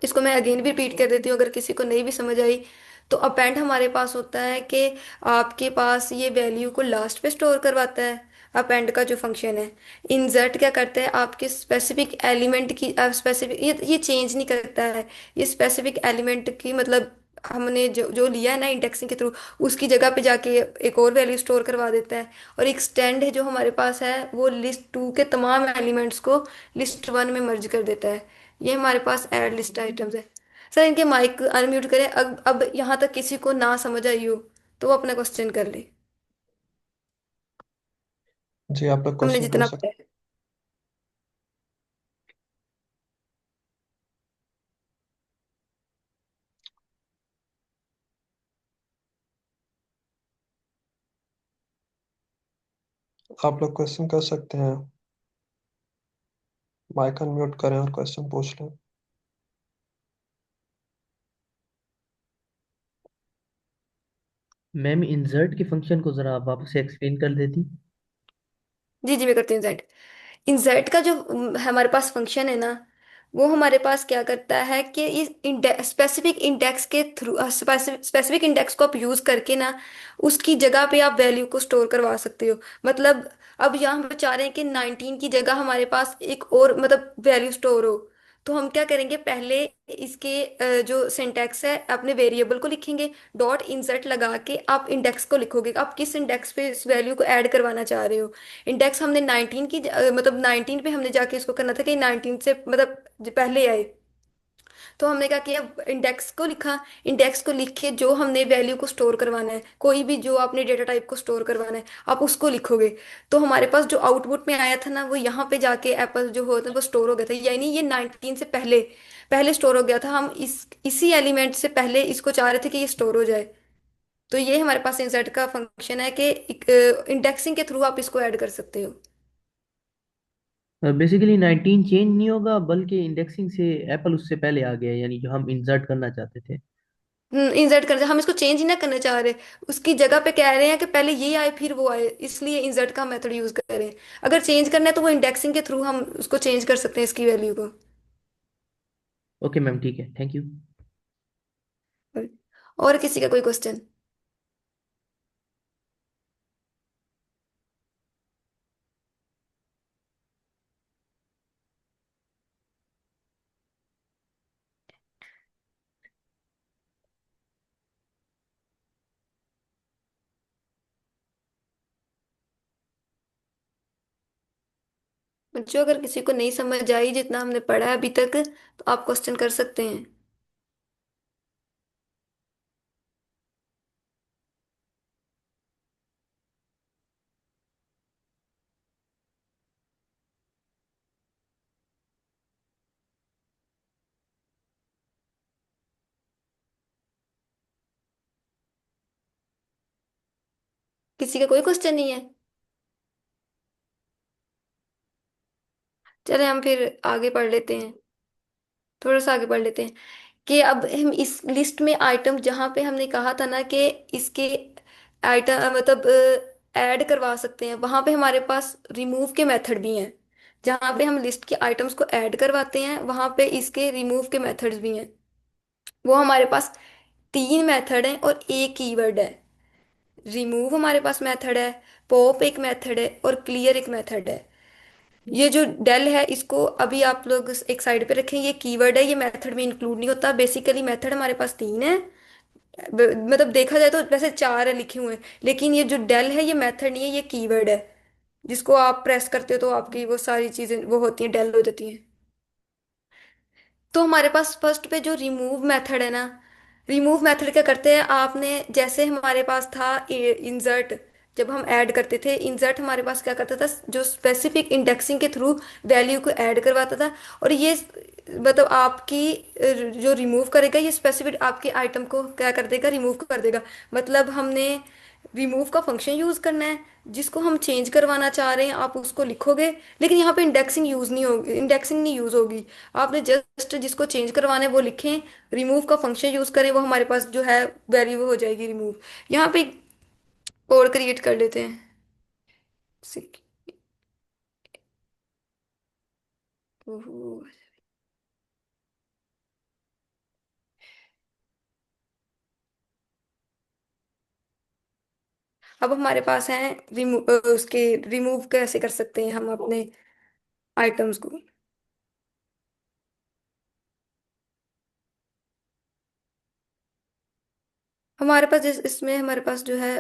इसको मैं अगेन भी रिपीट कर देती हूँ अगर किसी को नहीं भी समझ आई। तो अपेंड हमारे पास होता है कि आपके पास ये वैल्यू को लास्ट पे स्टोर करवाता है, अपेंड का जो फंक्शन है। इंसर्ट क्या करता है, आपके स्पेसिफिक एलिमेंट की स्पेसिफिक, ये चेंज नहीं करता है, ये स्पेसिफिक एलिमेंट की मतलब हमने जो जो लिया है ना इंडेक्सिंग के थ्रू, उसकी जगह पे जाके एक और वैल्यू स्टोर करवा देता है। और एक्सटेंड है जो हमारे पास है, वो लिस्ट टू के तमाम एलिमेंट्स को लिस्ट वन में मर्ज कर देता है। ये हमारे पास ऐड लिस्ट आइटम्स है। सर इनके माइक अनम्यूट करें, अब यहाँ तक किसी को ना समझ आई हो तो वो अपना क्वेश्चन कर ले। जी आप लोग हमने क्वेश्चन कर जितना सकते। पढ़ा है। आप लोग क्वेश्चन कर सकते हैं, माइक अनम्यूट करें और क्वेश्चन पूछ लें। मैम इंसर्ट के फंक्शन को जरा आप वापस से एक्सप्लेन कर देती। जी जी, मैं करती हूँ। इंसर्ट का जो हमारे पास फंक्शन है ना, वो हमारे पास क्या करता है कि इस स्पेसिफिक इंडेक्स के थ्रू, स्पेसिफिक इंडेक्स को आप यूज करके ना उसकी जगह पे आप वैल्यू को स्टोर करवा सकते हो। मतलब अब यहाँ हम चाह रहे हैं कि 19 की जगह हमारे पास एक और मतलब वैल्यू स्टोर हो। तो हम क्या करेंगे, पहले इसके जो सिंटैक्स है अपने वेरिएबल को लिखेंगे, डॉट इंसर्ट लगा के आप इंडेक्स को लिखोगे, आप किस इंडेक्स पे इस वैल्यू को ऐड करवाना चाह रहे हो। इंडेक्स हमने 19 की मतलब 19 पे हमने जाके इसको करना था कि 19 से मतलब जो पहले आए। तो हमने क्या किया, इंडेक्स को लिखा, इंडेक्स को लिख के जो हमने वैल्यू को स्टोर करवाना है, कोई भी जो आपने डेटा टाइप को स्टोर करवाना है आप उसको लिखोगे। तो हमारे पास जो आउटपुट में आया था ना, वो यहाँ पे जाके एप्पल जो होता है वो स्टोर हो गया था, यानी ये 19 से पहले पहले स्टोर हो गया था। हम इसी एलिमेंट से पहले इसको चाह रहे थे कि ये स्टोर हो जाए। तो ये हमारे पास इंसर्ट का फंक्शन है कि इंडेक्सिंग के थ्रू आप इसको ऐड कर सकते हो। बेसिकली 19 चेंज नहीं होगा, बल्कि इंडेक्सिंग से एप्पल उससे पहले आ गया, यानी जो हम इंसर्ट करना चाहते थे। इंसर्ट कर, हम इसको चेंज ही ना करना चाह रहे, उसकी जगह पे कह रहे हैं कि पहले ये आए फिर वो आए, इसलिए इंसर्ट का मेथड यूज कर रहे हैं। अगर चेंज करना है तो वो इंडेक्सिंग के थ्रू हम उसको चेंज कर सकते हैं इसकी वैल्यू को। ओके मैम, ठीक है, थैंक यू। और किसी का कोई क्वेश्चन? जो अगर किसी को नहीं समझ आई जितना हमने पढ़ा है अभी तक, तो आप क्वेश्चन कर सकते हैं। किसी का कोई क्वेश्चन नहीं है? चले हम फिर आगे पढ़ लेते हैं, थोड़ा सा आगे पढ़ लेते हैं। कि अब हम इस लिस्ट में आइटम जहाँ पे हमने कहा था ना कि इसके आइटम मतलब ऐड करवा सकते हैं, वहां पे हमारे पास रिमूव के मेथड भी हैं। जहाँ पे हम लिस्ट के आइटम्स को ऐड करवाते हैं वहां पे इसके रिमूव के मेथड्स भी हैं। वो हमारे पास तीन मेथड हैं और एक कीवर्ड है। रिमूव हमारे पास मेथड है, पॉप एक मेथड है और क्लियर एक मेथड है। ये जो डेल है इसको अभी आप लोग एक साइड पे रखें, ये कीवर्ड है, ये मेथड में इंक्लूड नहीं होता। बेसिकली मेथड हमारे पास तीन है, मतलब देखा जाए तो वैसे चार है लिखे हुए हैं, लेकिन ये जो डेल है ये मेथड नहीं है, ये कीवर्ड है। जिसको आप प्रेस करते हो तो आपकी वो सारी चीजें वो होती हैं, डेल हो जाती हैं। तो हमारे पास फर्स्ट पे जो रिमूव मेथड है ना, रिमूव मेथड क्या करते हैं, आपने जैसे हमारे पास था इंसर्ट, जब हम ऐड करते थे इंसर्ट हमारे पास क्या करता था, जो स्पेसिफिक इंडेक्सिंग के थ्रू वैल्यू को ऐड करवाता था। और ये मतलब आपकी जो रिमूव करेगा ये स्पेसिफिक आपके आइटम को क्या कर देगा, रिमूव कर देगा। मतलब हमने रिमूव का फंक्शन यूज करना है, जिसको हम चेंज करवाना चाह रहे हैं आप उसको लिखोगे, लेकिन यहाँ पे इंडेक्सिंग यूज नहीं होगी, इंडेक्सिंग नहीं यूज होगी। आपने जस्ट जिसको चेंज करवाना है वो लिखें, रिमूव का फंक्शन यूज करें, वो हमारे पास जो है वैल्यू हो जाएगी रिमूव। यहाँ पे कोड क्रिएट कर लेते हैं। ओहो। अब हमारे पास है रिमूव, उसके रिमूव कैसे कर सकते हैं हम अपने आइटम्स को। हमारे पास इसमें हमारे पास जो है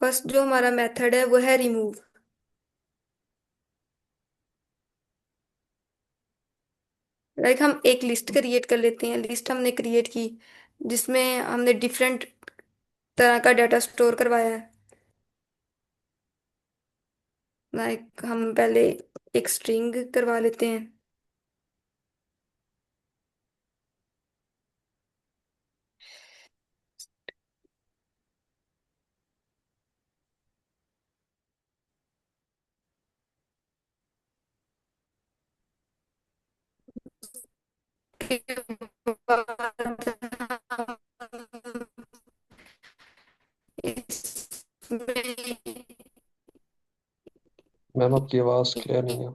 फर्स्ट जो हमारा मेथड है वो है रिमूव। लाइक हम एक लिस्ट क्रिएट कर लेते हैं, लिस्ट हमने क्रिएट की जिसमें हमने डिफरेंट तरह का डाटा स्टोर करवाया है। लाइक हम पहले एक स्ट्रिंग करवा लेते हैं। उसके बाद इसमें मैम आपकी आवाज़ क्लियर नहीं है।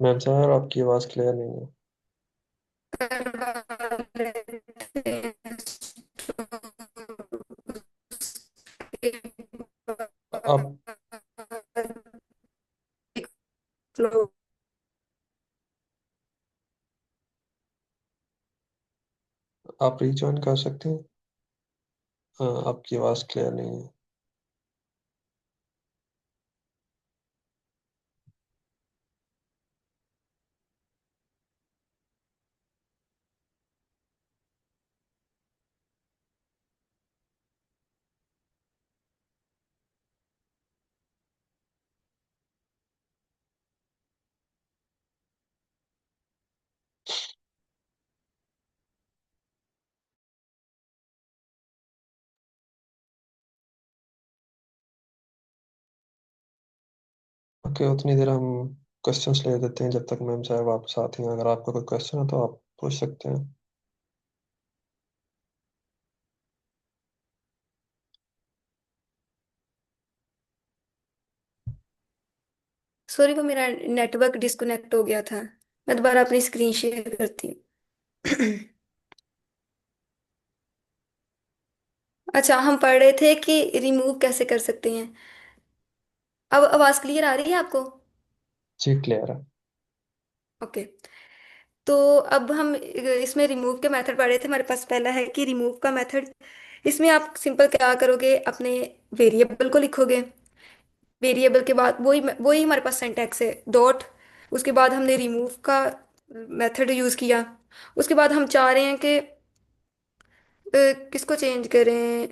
मैम सर आपकी आवाज़ क्लियर नहीं है। करवा लेते हैं। आप फ्लो आप रीजॉइन कर सकते हैं। हाँ, आपकी आवाज़ क्लियर नहीं है। ओके, उतनी देर हम क्वेश्चंस ले लेते हैं जब तक मैम साहब वापस आती हैं। अगर आपका कोई क्वेश्चन है तो आप पूछ सकते हैं। सॉरी, वो मेरा नेटवर्क डिस्कनेक्ट हो गया था। मैं दोबारा अपनी स्क्रीन शेयर करती हूँ। अच्छा, हम पढ़ रहे थे कि रिमूव कैसे कर सकते हैं। अब आवाज क्लियर आ रही है आपको? जी क्लियर है। ओके। तो अब हम इसमें रिमूव के मेथड पढ़ रहे थे। हमारे पास पहला है कि रिमूव का मेथड। इसमें आप सिंपल क्या करोगे, अपने वेरिएबल को लिखोगे। वेरिएबल के बाद वही वही हमारे पास सिंटैक्स है, डॉट। उसके बाद हमने रिमूव का मेथड यूज किया। उसके बाद हम चाह रहे हैं कि किसको चेंज करें।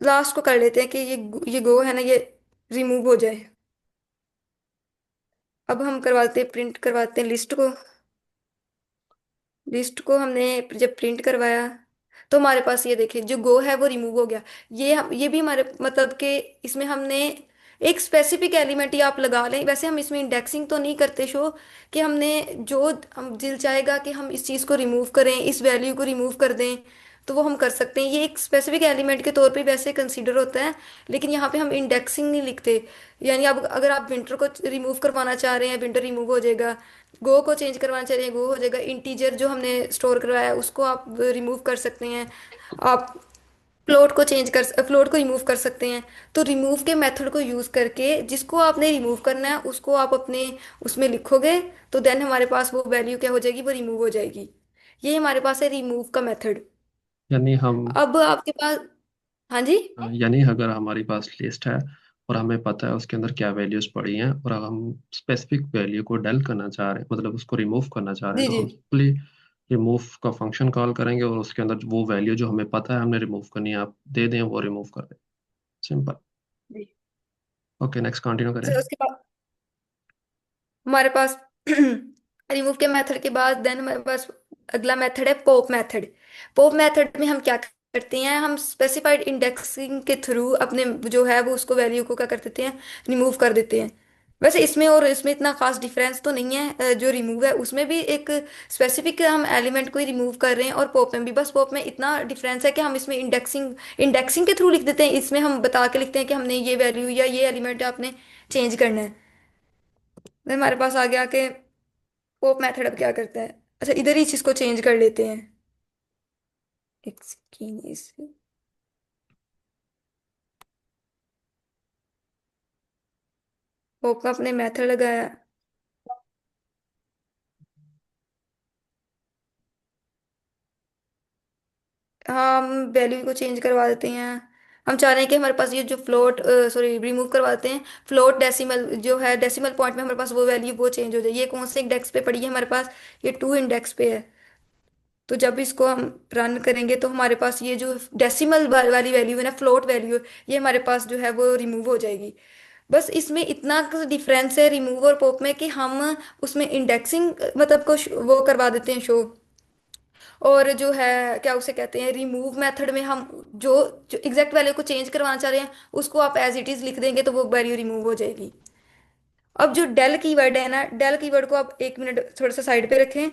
लास्ट को कर लेते हैं कि ये गो है ना, ये रिमूव हो जाए। अब हम करवाते हैं, प्रिंट करवाते हैं लिस्ट को। लिस्ट को हमने जब प्रिंट करवाया तो हमारे पास ये देखिए जो गो है वो रिमूव हो गया। ये भी हमारे मतलब कि इसमें हमने एक स्पेसिफिक एलिमेंट ही आप लगा लें। वैसे हम इसमें इंडेक्सिंग तो नहीं करते शो, कि हमने जो हम दिल चाहेगा कि हम इस चीज़ को रिमूव करें, इस वैल्यू को रिमूव कर दें, तो वो हम कर सकते हैं। ये एक स्पेसिफिक एलिमेंट के तौर पे वैसे कंसीडर होता है, लेकिन यहाँ पे हम इंडेक्सिंग नहीं लिखते। यानी अब अगर आप विंटर को रिमूव करवाना चाह रहे हैं, विंटर रिमूव हो जाएगा। गो को चेंज करवाना चाहिए, गो हो जाएगा। इंटीजर जो हमने स्टोर करवाया है उसको आप रिमूव कर सकते हैं। आप फ्लोट को रिमूव कर सकते हैं। तो रिमूव के मेथड को यूज करके जिसको आपने रिमूव करना है उसको आप अपने उसमें लिखोगे, तो देन हमारे पास वो वैल्यू क्या हो जाएगी, वो रिमूव हो जाएगी। ये हमारे पास है रिमूव का मेथड। यानी हम अब आपके पास, हाँ जी। यानी अगर हमारे पास लिस्ट है और हमें पता है उसके अंदर क्या वैल्यूज पड़ी हैं, और अगर हम स्पेसिफिक वैल्यू को डल करना चाह रहे हैं, मतलब उसको रिमूव करना चाह रहे हैं, जी तो जी। हम सिंपली रिमूव का फंक्शन कॉल करेंगे और उसके अंदर वो वैल्यू जो हमें पता है हमने रिमूव करनी है, आप दे दें वो रिमूव कर दें। सिंपल। जी। ओके, नेक्स्ट कंटिन्यू करें। सर उसके बाद हमारे पास रिमूव के मेथड के बाद देन हमारे पास अगला मेथड है पॉप मेथड। पॉप मेथड में हम क्या करते हैं, हम स्पेसिफाइड इंडेक्सिंग के थ्रू अपने जो है वो उसको वैल्यू को क्या कर देते हैं, रिमूव कर देते हैं। वैसे इसमें और इसमें इतना खास डिफरेंस तो नहीं है, जो रिमूव है उसमें भी एक स्पेसिफिक हम एलिमेंट को ही रिमूव कर रहे हैं और पॉप में भी बस पॉप में इतना डिफरेंस है कि हम इसमें इंडेक्सिंग इंडेक्सिंग के थ्रू लिख देते हैं, इसमें हम बता के लिखते हैं कि हमने ये वैल्यू या ये एलिमेंट आपने चेंज करना है। फिर हमारे पास आ गया कि पोप मेथड अब क्या करता है। अच्छा इधर ही चीज को चेंज कर लेते हैं। एक सेकेंड पोप का अपने मेथड लगाया, हम वैल्यू को चेंज करवा देते हैं। हम चाह रहे हैं कि हमारे पास ये जो फ्लोट, सॉरी रिमूव करवाते हैं फ्लोट डेसिमल जो है, डेसिमल पॉइंट में हमारे पास वो वैल्यू वो चेंज हो जाए। ये कौन से इंडेक्स पे पड़ी है हमारे पास, ये 2 इंडेक्स पे है। तो जब इसको हम रन करेंगे तो हमारे पास ये जो डेसिमल वाली वैल्यू है ना, फ्लोट वैल्यू, ये हमारे पास जो है वो रिमूव हो जाएगी। बस इसमें इतना डिफरेंस है रिमूव और पॉप में कि हम उसमें इंडेक्सिंग मतलब को वो करवा देते हैं शो, और जो है क्या उसे कहते हैं रिमूव मेथड में हम जो जो एग्जैक्ट वैल्यू को चेंज करवाना चाह रहे हैं उसको आप एज इट इज लिख देंगे तो वो वैल्यू रिमूव हो जाएगी। अब जो डेल कीवर्ड है ना, डेल कीवर्ड को आप 1 मिनट थोड़ा सा साइड पे रखें,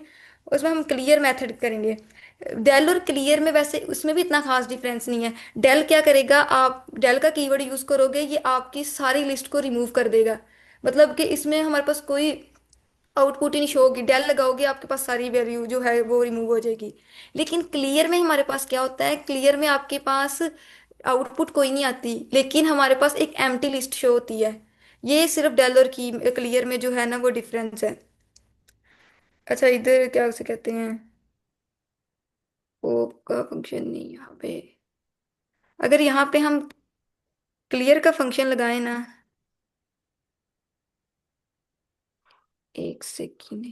उसमें हम क्लियर मेथड करेंगे। डेल और क्लियर में वैसे उसमें भी इतना खास डिफरेंस नहीं है। डेल क्या करेगा, आप डेल का कीवर्ड यूज करोगे ये आपकी सारी लिस्ट को रिमूव कर देगा, मतलब कि इसमें हमारे पास कोई आउटपुट ही नहीं शो होगी। डेल लगाओगे आपके पास सारी वैल्यू जो है वो रिमूव हो जाएगी। लेकिन क्लियर में हमारे पास क्या होता है, क्लियर में आपके पास आउटपुट कोई नहीं आती लेकिन हमारे पास एक एम्प्टी लिस्ट शो होती है। ये सिर्फ डेल और की क्लियर में जो है ना वो डिफरेंस है। अच्छा इधर क्या उसे कहते हैं, वो का फंक्शन नहीं यहाँ पे। अगर यहाँ पे हम क्लियर का फंक्शन लगाए ना, एक सेकेंड,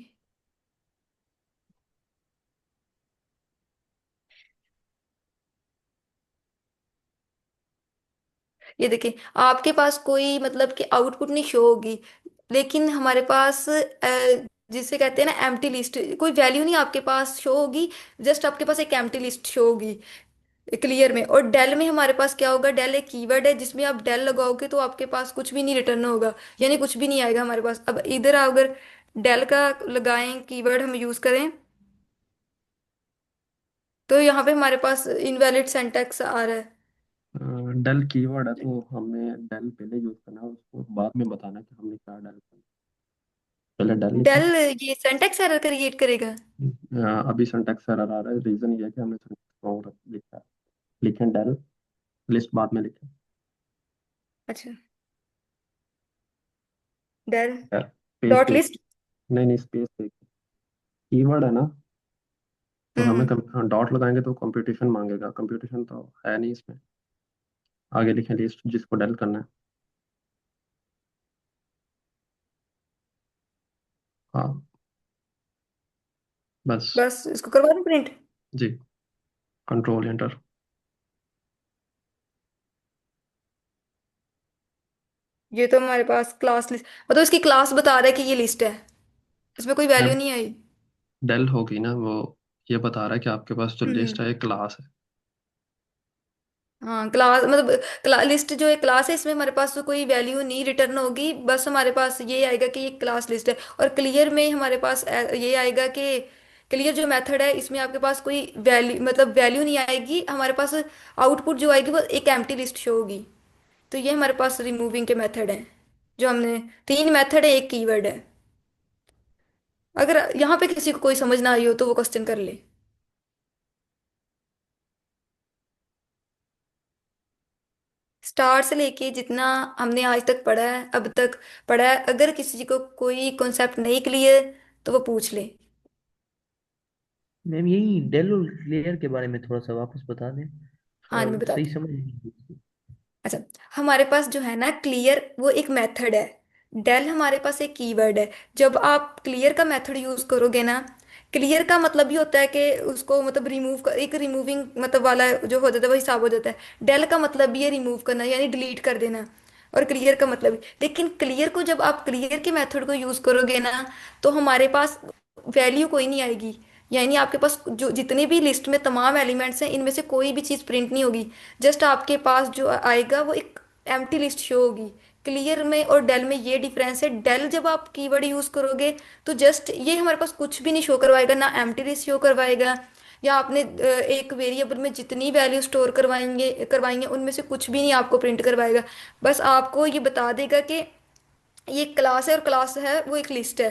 ये देखिए आपके पास कोई मतलब कि आउटपुट नहीं शो होगी, लेकिन हमारे पास जिसे कहते हैं ना एम्प्टी लिस्ट, कोई वैल्यू नहीं आपके पास शो होगी, जस्ट आपके पास एक एम्प्टी लिस्ट शो होगी क्लियर में। और डेल में हमारे पास क्या होगा, डेल एक कीवर्ड है जिसमें आप डेल लगाओगे तो आपके पास कुछ भी नहीं रिटर्न होगा, यानी कुछ भी नहीं आएगा हमारे पास। अब इधर अगर डेल का लगाएं कीवर्ड हम यूज करें तो यहाँ पे हमारे पास इनवैलिड सिंटैक्स आ रहा है। डेल कीवर्ड है तो हमें डेल पहले यूज करना है, उसको बाद में बताना कि हमने क्या डेल करना। पहले डेल लिखें। डेल ये सिंटैक्स एरर क्रिएट करेगा। अभी सिंटैक्स एरर आ रहा है, रीजन ये है कि हमने सिंटैक्स रॉन्ग लिखा है। लिखें डेल, लिस्ट बाद में लिखें। अच्छा डेल स्पेस डॉट देख, लिस्ट। नहीं नहीं स्पेस देख, कीवर्ड है ना, तो हमें हम्म। डॉट लगाएंगे तो कंप्यूटेशन मांगेगा, कंप्यूटेशन तो है नहीं इसमें। आगे लिखें लिस्ट जिसको डेल करना है। हाँ, बस। बस इसको करवा दूं प्रिंट। जी, कंट्रोल एंटर। ये तो हमारे पास क्लास लिस्ट, मतलब इसकी क्लास बता रहा है कि ये लिस्ट है, इसमें कोई वैल्यू नहीं आई। डेल होगी ना वो, ये बता रहा है कि आपके पास जो लिस्ट हम्म। है एक क्लास है। हाँ क्लास मतलब लिस्ट जो है क्लास है, इसमें हमारे पास तो कोई वैल्यू नहीं रिटर्न होगी, बस हमारे पास ये आएगा कि ये क्लास लिस्ट है। और क्लियर में हमारे पास ये आएगा कि क्लियर जो मेथड है इसमें आपके पास कोई वैल्यू मतलब वैल्यू नहीं आएगी, हमारे पास आउटपुट जो आएगी वो एक एम्प्टी लिस्ट शो होगी। तो ये हमारे पास रिमूविंग के मेथड हैं, जो हमने 3 मेथड है एक कीवर्ड है। अगर यहाँ पे किसी को कोई समझ ना आई हो तो वो क्वेश्चन कर ले। स्टार्ट से लेके जितना हमने आज तक पढ़ा है अब तक पढ़ा है, अगर किसी को कोई कॉन्सेप्ट नहीं क्लियर तो वो पूछ ले। मैम यही डेल और क्लियर के बारे में थोड़ा सा वापस बता दें, हाँ मैं सही बताती हूँ। समझ नहीं आई। अच्छा हमारे पास जो है ना क्लियर वो एक मेथड है, डेल हमारे पास एक कीवर्ड है। जब आप क्लियर का मेथड यूज करोगे ना, क्लियर का मतलब ही होता है कि उसको मतलब रिमूव कर, एक रिमूविंग मतलब वाला जो हो जाता है वो हिसाब हो जाता है। डेल का मतलब भी है रिमूव करना यानी डिलीट कर देना। और क्लियर का मतलब लेकिन क्लियर को जब आप क्लियर के मेथड को यूज करोगे ना, तो हमारे पास वैल्यू कोई नहीं आएगी। यानी आपके पास जो जितने भी लिस्ट में तमाम एलिमेंट्स हैं इनमें से कोई भी चीज़ प्रिंट नहीं होगी। जस्ट आपके पास जो आएगा वो एक एम्प्टी लिस्ट शो होगी। क्लियर में और डेल में ये डिफरेंस है, डेल जब आप कीवर्ड यूज करोगे तो जस्ट ये हमारे पास कुछ भी नहीं शो करवाएगा, ना एम्प्टी लिस्ट शो करवाएगा। या आपने एक वेरिएबल में जितनी वैल्यू स्टोर करवाएंगे करवाएंगे उनमें से कुछ भी नहीं आपको प्रिंट करवाएगा। बस आपको ये बता देगा कि ये क्लास है और क्लास है वो एक लिस्ट है।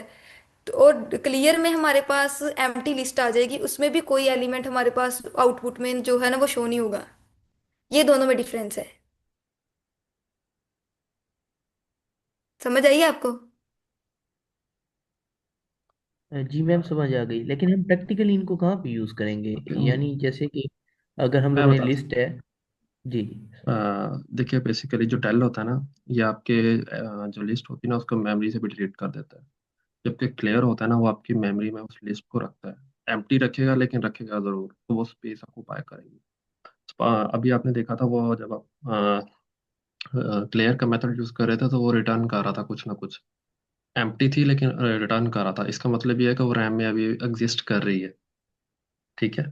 तो और क्लियर में हमारे पास एम्प्टी लिस्ट आ जाएगी, उसमें भी कोई एलिमेंट हमारे पास आउटपुट में जो है ना वो शो नहीं होगा। ये दोनों में डिफरेंस है। समझ आइए आपको? जी मैम समझ आ गई, लेकिन हम प्रैक्टिकली इनको कहाँ पे यूज करेंगे? ओके, यानी जैसे कि अगर हम मैं लोगों ने बताता लिस्ट है। जी हूँ। जी। देखिए, बेसिकली जो डेल होता है ना, ये आपके जो लिस्ट होती है ना उसको मेमोरी से भी डिलीट कर देता है। जबकि क्लियर होता है ना, वो आपकी मेमोरी में उस लिस्ट को रखता है। एम्प्टी रखेगा लेकिन रखेगा जरूर, तो वो स्पेस ऑक्यूपाई करेगी। अभी आपने देखा था वो जब आप क्लियर का मेथड यूज कर रहे थे तो वो रिटर्न कर रहा था कुछ ना कुछ। एम्प्टी थी लेकिन रिटर्न कर रहा था। इसका मतलब ये है कि वो रैम में अभी एग्जिस्ट कर रही है। ठीक है।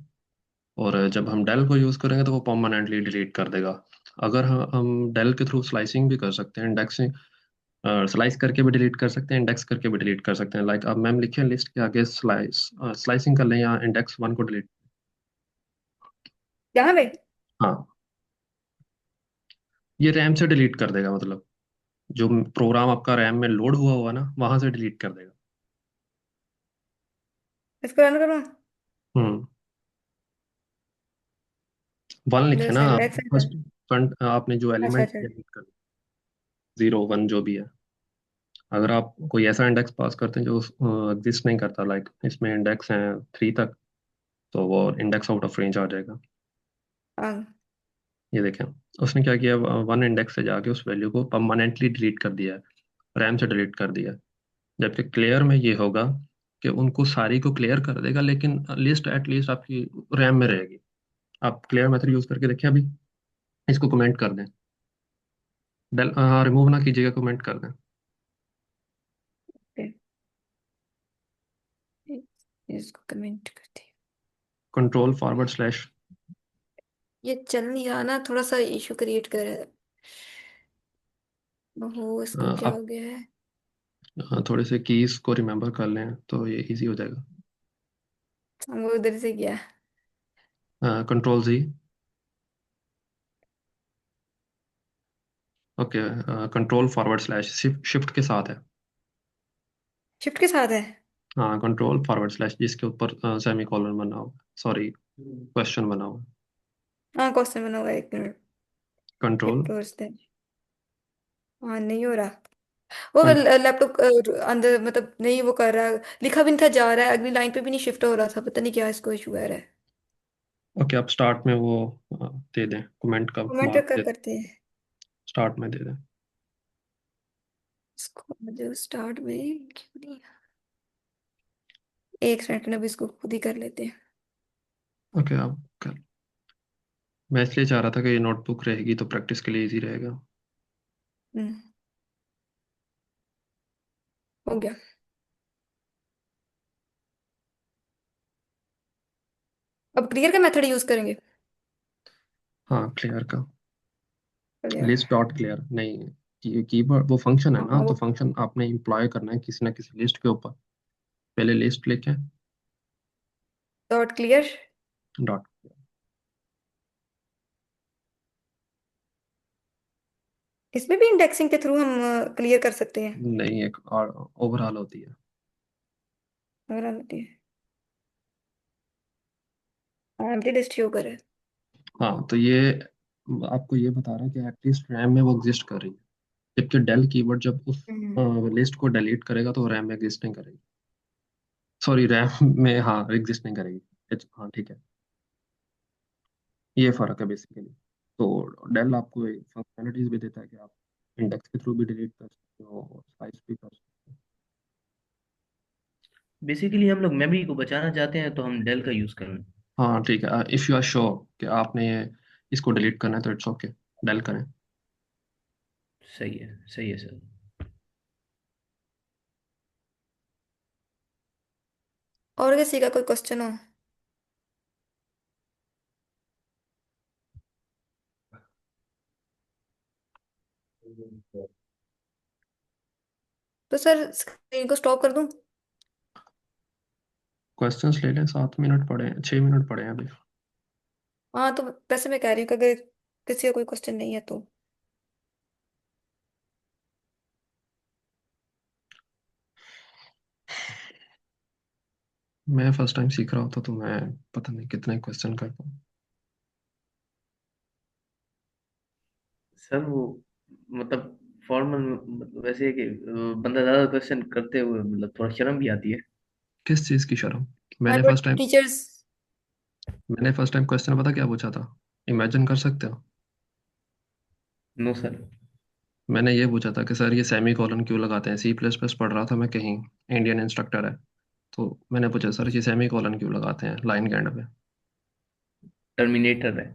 और जब हम डेल को यूज करेंगे तो वो परमानेंटली डिलीट कर देगा। अगर हम डेल के थ्रू स्लाइसिंग भी कर सकते हैं, इंडेक्सिंग, स्लाइस करके भी डिलीट कर सकते हैं, इंडेक्स करके भी डिलीट कर सकते हैं। लाइक अब मैम लिखे लिस्ट के आगे स्लाइसिंग कर लें या इंडेक्स वन को डिलीट। यहाँ पे हाँ, ये रैम से डिलीट कर देगा, मतलब जो प्रोग्राम आपका रैम में लोड हुआ हुआ ना वहां से डिलीट कर देगा। इसको रन करूँ? हम्म। वन लिखे ना। जैसे इंडेक्स है। फर्स्ट फ्रंट आपने जो अच्छा एलिमेंट अच्छा। डिलीट कर, जीरो वन जो भी है। अगर आप कोई ऐसा इंडेक्स पास करते हैं जो एग्जिस्ट नहीं करता, लाइक इसमें इंडेक्स हैं थ्री तक, तो वो इंडेक्स आउट ऑफ रेंज आ जाएगा। हाँ। ये देखें, उसने क्या किया, वन इंडेक्स से जाके उस वैल्यू को परमानेंटली डिलीट कर दिया है, रैम से डिलीट कर दिया है। जबकि क्लियर में ये होगा कि उनको सारी को क्लियर कर देगा लेकिन लिस्ट एटलीस्ट आपकी रैम में रहेगी। आप क्लियर मेथड यूज करके देखिए अभी। इसको कमेंट कर दें। डेल रिमूव ना कीजिएगा, कमेंट कर दें। ओके, इसको कमेंट करते हैं। Control forward slash. ये चल नहीं रहा ना, थोड़ा सा इशू क्रिएट कर रहा है। ओहो, इसको क्या आप हो गया है? थोड़े से कीज को रिमेंबर कर लें तो ये इजी हो जाएगा। वो उधर से गया। Control G. Okay. Control forward slash shift के साथ है। शिफ्ट के साथ है? हाँ, कंट्रोल फॉरवर्ड स्लैश जिसके ऊपर सेमी कॉलन बना हो, सॉरी, क्वेश्चन बना हो। हाँ, क्वेश्चन बना हुआ है, एक मिनट। कंट्रोल। हिट हाँ, नहीं हो रहा। वो कं, लैपटॉप अंदर मतलब नहीं वो कर रहा। लिखा भी नहीं था जा रहा है, अगली लाइन पे भी नहीं शिफ्ट हो रहा था, पता नहीं क्या इसको इशू आ रहा है। ओके, आप स्टार्ट में वो दे दें, कमेंट का कमेंट मार्क कर दे दें। करते हैं स्टार्ट में दे दें। इसको, मुझे स्टार्ट में क्यों नहीं? एक सेकंड, अब इसको खुद ही कर लेते हैं। ओके, आप कर। मैं इसलिए चाह रहा था कि ये नोटबुक रहेगी तो प्रैक्टिस के लिए इजी रहेगा। हम्म, हो गया। अब क्लियर का मेथड यूज करेंगे। हाँ, क्लियर का। क्लियर। लिस्ट डॉट क्लियर नहीं, कीवर्ड वो फंक्शन है हाँ ना, तो वो फंक्शन आपने इम्प्लॉय करना है किसी ना किसी लिस्ट के ऊपर। पहले लिस्ट लिखें। Dot clear. डॉट। इसमें भी इंडेक्सिंग के थ्रू हम क्लियर कर सकते हैं। नहीं, एक और ओवरऑल होती है। अगर आती है एम्प्टी लिस्ट शो करे। हाँ, तो ये आपको ये बता रहा है कि एटलीस्ट रैम में वो एग्जिस्ट कर रही है। जबकि डेल कीवर्ड जब उस हम्म। लिस्ट को डिलीट करेगा तो रैम में एग्जिस्ट नहीं करेगी। सॉरी, रैम में हाँ एग्जिस्ट नहीं करेगी। हाँ ठीक है। ये फर्क है बेसिकली। तो डेल आपको फंक्शनलिटीज भी देता है कि आप इंडेक्स के थ्रू भी डिलीट कर सकते हो और स्लाइस भी कर सकते बेसिकली हम लोग मेमोरी को बचाना चाहते हैं तो हम डेल का यूज करना। हाँ ठीक है, इफ़ यू आर श्योर कि आपने इसको डिलीट करना है तो इट्स ओके, डेल करें। सही है सर। और किसी का कोई क्वेश्चन हो तो सर स्क्रीन को स्टॉप कर दूं? क्वेश्चंस ले लें, 7 मिनट पड़े हैं, 6 मिनट पड़े हैं अभी। हाँ, तो वैसे मैं कह रही हूँ कि अगर किसी का कोई क्वेश्चन नहीं है तो। मैं फर्स्ट टाइम सीख रहा होता तो मैं पता नहीं कितने क्वेश्चन कर पाऊँ। सर वो मतलब फॉर्मल मतलब वैसे है कि बंदा ज्यादा क्वेश्चन करते हुए मतलब थोड़ा शर्म भी आती है। किस चीज़ की शर्म? हाँ, मैंने तो फर्स्ट टाइम टीचर्स। मैंने फर्स्ट टाइम क्वेश्चन पता क्या पूछा था? इमेजिन कर सकते हो? No sir. मैंने ये पूछा था कि सर ये सेमी कॉलन क्यों लगाते हैं। सी प्लस प्लस पढ़ रहा था मैं कहीं, इंडियन इंस्ट्रक्टर है, तो मैंने पूछा सर ये सेमी कॉलन क्यों लगाते हैं लाइन के एंड पे। टर्मिनेटर है।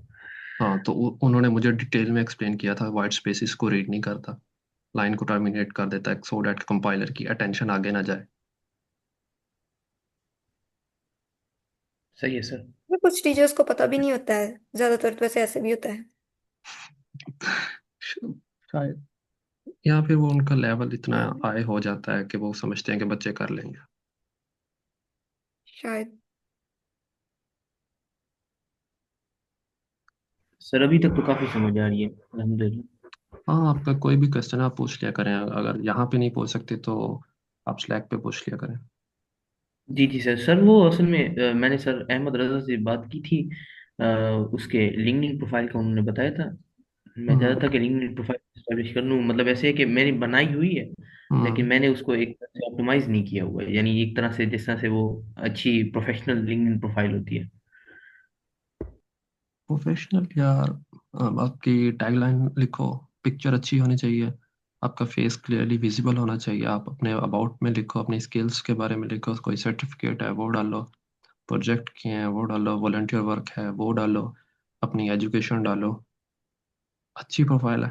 हाँ, तो उन्होंने मुझे डिटेल में एक्सप्लेन किया था, वाइट स्पेसिस को रीड नहीं करता, लाइन को टर्मिनेट कर देता है सो डैट कंपाइलर की अटेंशन आगे ना जाए। सही है सर। कुछ टीचर्स को पता भी नहीं होता है, ज्यादातर तो वैसे ऐसे भी होता है। शायद, या फिर वो उनका लेवल इतना हाई हो जाता है कि वो समझते हैं कि बच्चे कर लेंगे। शायद। सर अभी तक तो काफी समझ आ रही है अल्हम्दुलिल्लाह। हाँ, आपका कोई भी क्वेश्चन आप पूछ लिया करें, अगर यहाँ पे नहीं पूछ सकते तो आप स्लैक पे पूछ लिया करें। जी जी सर। सर वो असल में मैंने सर अहमद रजा से बात की थी। उसके लिंक्डइन प्रोफाइल का उन्होंने बताया था। मैं हम्म। चाहता था कि लिंक्डइन प्रोफाइल एस्टेब्लिश कर लूँ, मतलब ऐसे है कि मैंने बनाई हुई है लेकिन हम्म। मैंने उसको एक तरह से ऑप्टिमाइज नहीं किया हुआ है, यानी एक तरह से जिस तरह से वो अच्छी प्रोफेशनल लिंक्डइन प्रोफाइल होती है। प्रोफेशनल यार, अब आपकी टैगलाइन लिखो, पिक्चर अच्छी होनी चाहिए, आपका फेस क्लियरली विजिबल होना चाहिए, आप अपने अबाउट में लिखो, अपनी स्किल्स के बारे में लिखो, कोई सर्टिफिकेट है वो डालो, प्रोजेक्ट किए हैं वो डालो, वॉलंटियर वर्क है वो डालो, अपनी एजुकेशन डालो। अच्छी प्रोफाइल है।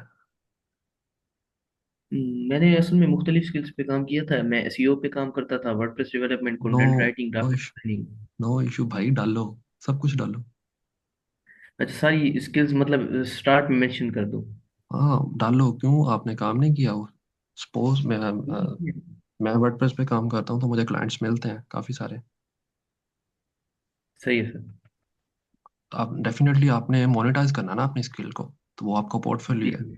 मैंने असल में मुख्तलिफ स्किल्स पे काम किया था। मैं एसईओ पे काम करता था, WordPress development, no, content writing, no graphic issue, designing. No issue भाई, डालो, सब कुछ डालो। अच्छा, सारी स्किल्स मतलब स्टार्ट में मेंशन कर दूं? हाँ डालो, क्यों आपने काम नहीं किया हो? सपोज मैं वर्डप्रेस पे काम करता हूँ तो मुझे क्लाइंट्स मिलते हैं काफ़ी सारे, सही है सर। तो आप डेफिनेटली आपने मोनेटाइज करना ना अपनी स्किल को, तो वो आपका जी पोर्टफोलियो है। जी।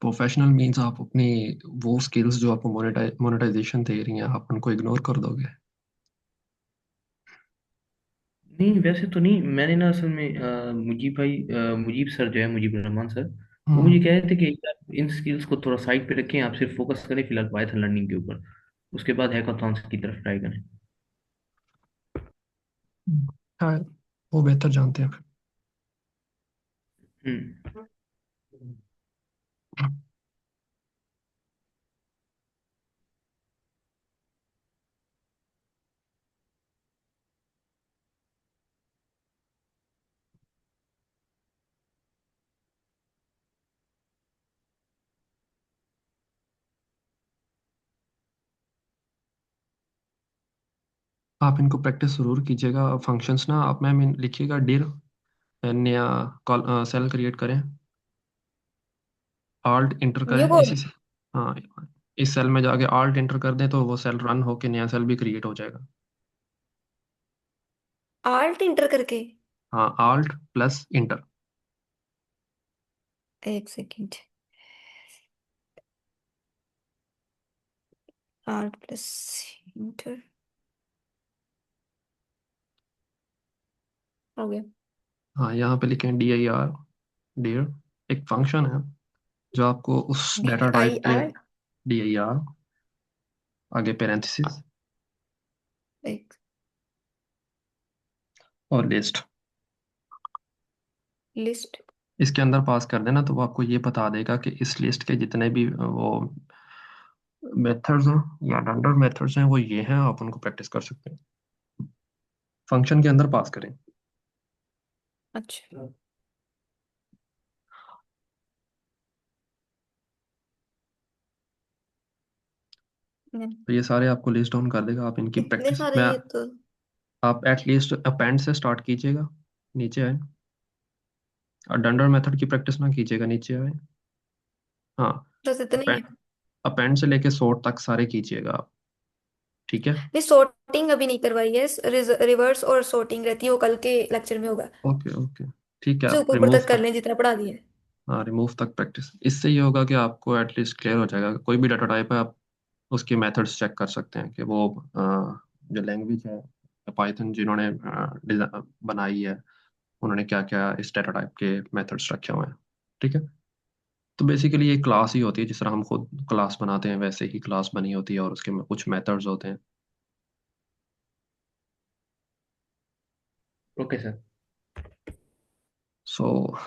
प्रोफेशनल मीन्स आप अपनी वो स्किल्स जो आपको मोनेटाइजेशन दे रही हैं आप उनको इग्नोर कर दोगे। नहीं वैसे तो नहीं, मैंने ना असल में मुजीब भाई, मुजीब सर जो है, मुजीब रहमान सर, वो मुझे हम्म। कह रहे थे कि आप इन स्किल्स को थोड़ा साइड पे रखें, आप सिर्फ फोकस करें फिलहाल पाइथन लर्निंग के ऊपर, उसके बाद हैकाथॉन्स की तरफ ट्राई करें। शायद वो बेहतर जानते हैं। हम्म। आप इनको प्रैक्टिस जरूर कीजिएगा। फंक्शंस ना आप मैम लिखिएगा, डिर नया सेल क्रिएट करें, आल्ट इंटर न्यू करें कोड। इसी से। हाँ, इस सेल में जाके आल्ट इंटर कर दें तो वो सेल रन होके नया सेल भी क्रिएट हो जाएगा। आल्ट इंटर करके? हाँ, आल्ट प्लस इंटर। एक सेकेंड। Alt plus inter. हो गया। हाँ, यहाँ पे लिखें dir, dir एक फंक्शन है जो आपको उस डी डाटा आई टाइप पे, आर dir आगे पेरेंथेसिस एक और लिस्ट, लिस्ट। इसके अंदर पास कर देना तो वो आपको ये बता देगा कि इस लिस्ट के जितने भी वो मेथड्स हैं या डंडर मेथड्स हैं, वो ये हैं, आप उनको प्रैक्टिस कर सकते हैं। फंक्शन के अंदर पास करें। अच्छा। हम्म, तो ये सारे आपको लिस्ट डाउन कर देगा, आप इनकी इतने प्रैक्टिस सारे में ये तो। आप एटलीस्ट अपेंड से स्टार्ट कीजिएगा, नीचे आए। और डंडर मेथड की प्रैक्टिस ना कीजिएगा, नीचे आए। हाँ, बस इतने ही अपेंड है। अपेंड से लेके सोर्ट तक सारे कीजिएगा आप। ठीक है। नहीं, sorting अभी नहीं करवाई है। रिवर्स और sorting रहती है, वो कल के लेक्चर में होगा। ओके ओके, ठीक है, उसे आप ऊपर ऊपर रिमूव तक कर तक। लें जितना पढ़ा दिया है। हाँ, रिमूव तक प्रैक्टिस, इससे ये होगा कि आपको एटलीस्ट क्लियर हो जाएगा। कोई भी डाटा टाइप है, आप उसकी मेथड्स चेक कर सकते हैं कि वो जो लैंग्वेज है पाइथन जिन्होंने बनाई है, उन्होंने क्या क्या इस डाटा टाइप के मेथड्स रखे हुए हैं। ठीक है। तो बेसिकली ये क्लास ही होती है, जिस तरह हम खुद क्लास बनाते हैं वैसे ही क्लास बनी होती है, और उसके में कुछ मेथड्स होते हैं। Okay sir. सो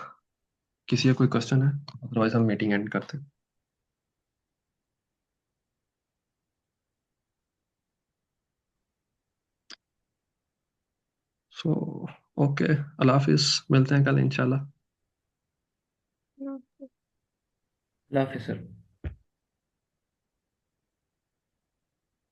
किसी का कोई क्वेश्चन है? अदरवाइज हम मीटिंग एंड करते हैं। सो ओके, अल्लाह हाफिज, मिलते हैं कल इंशाल्लाह। अल्लाह हाफिज़ सर।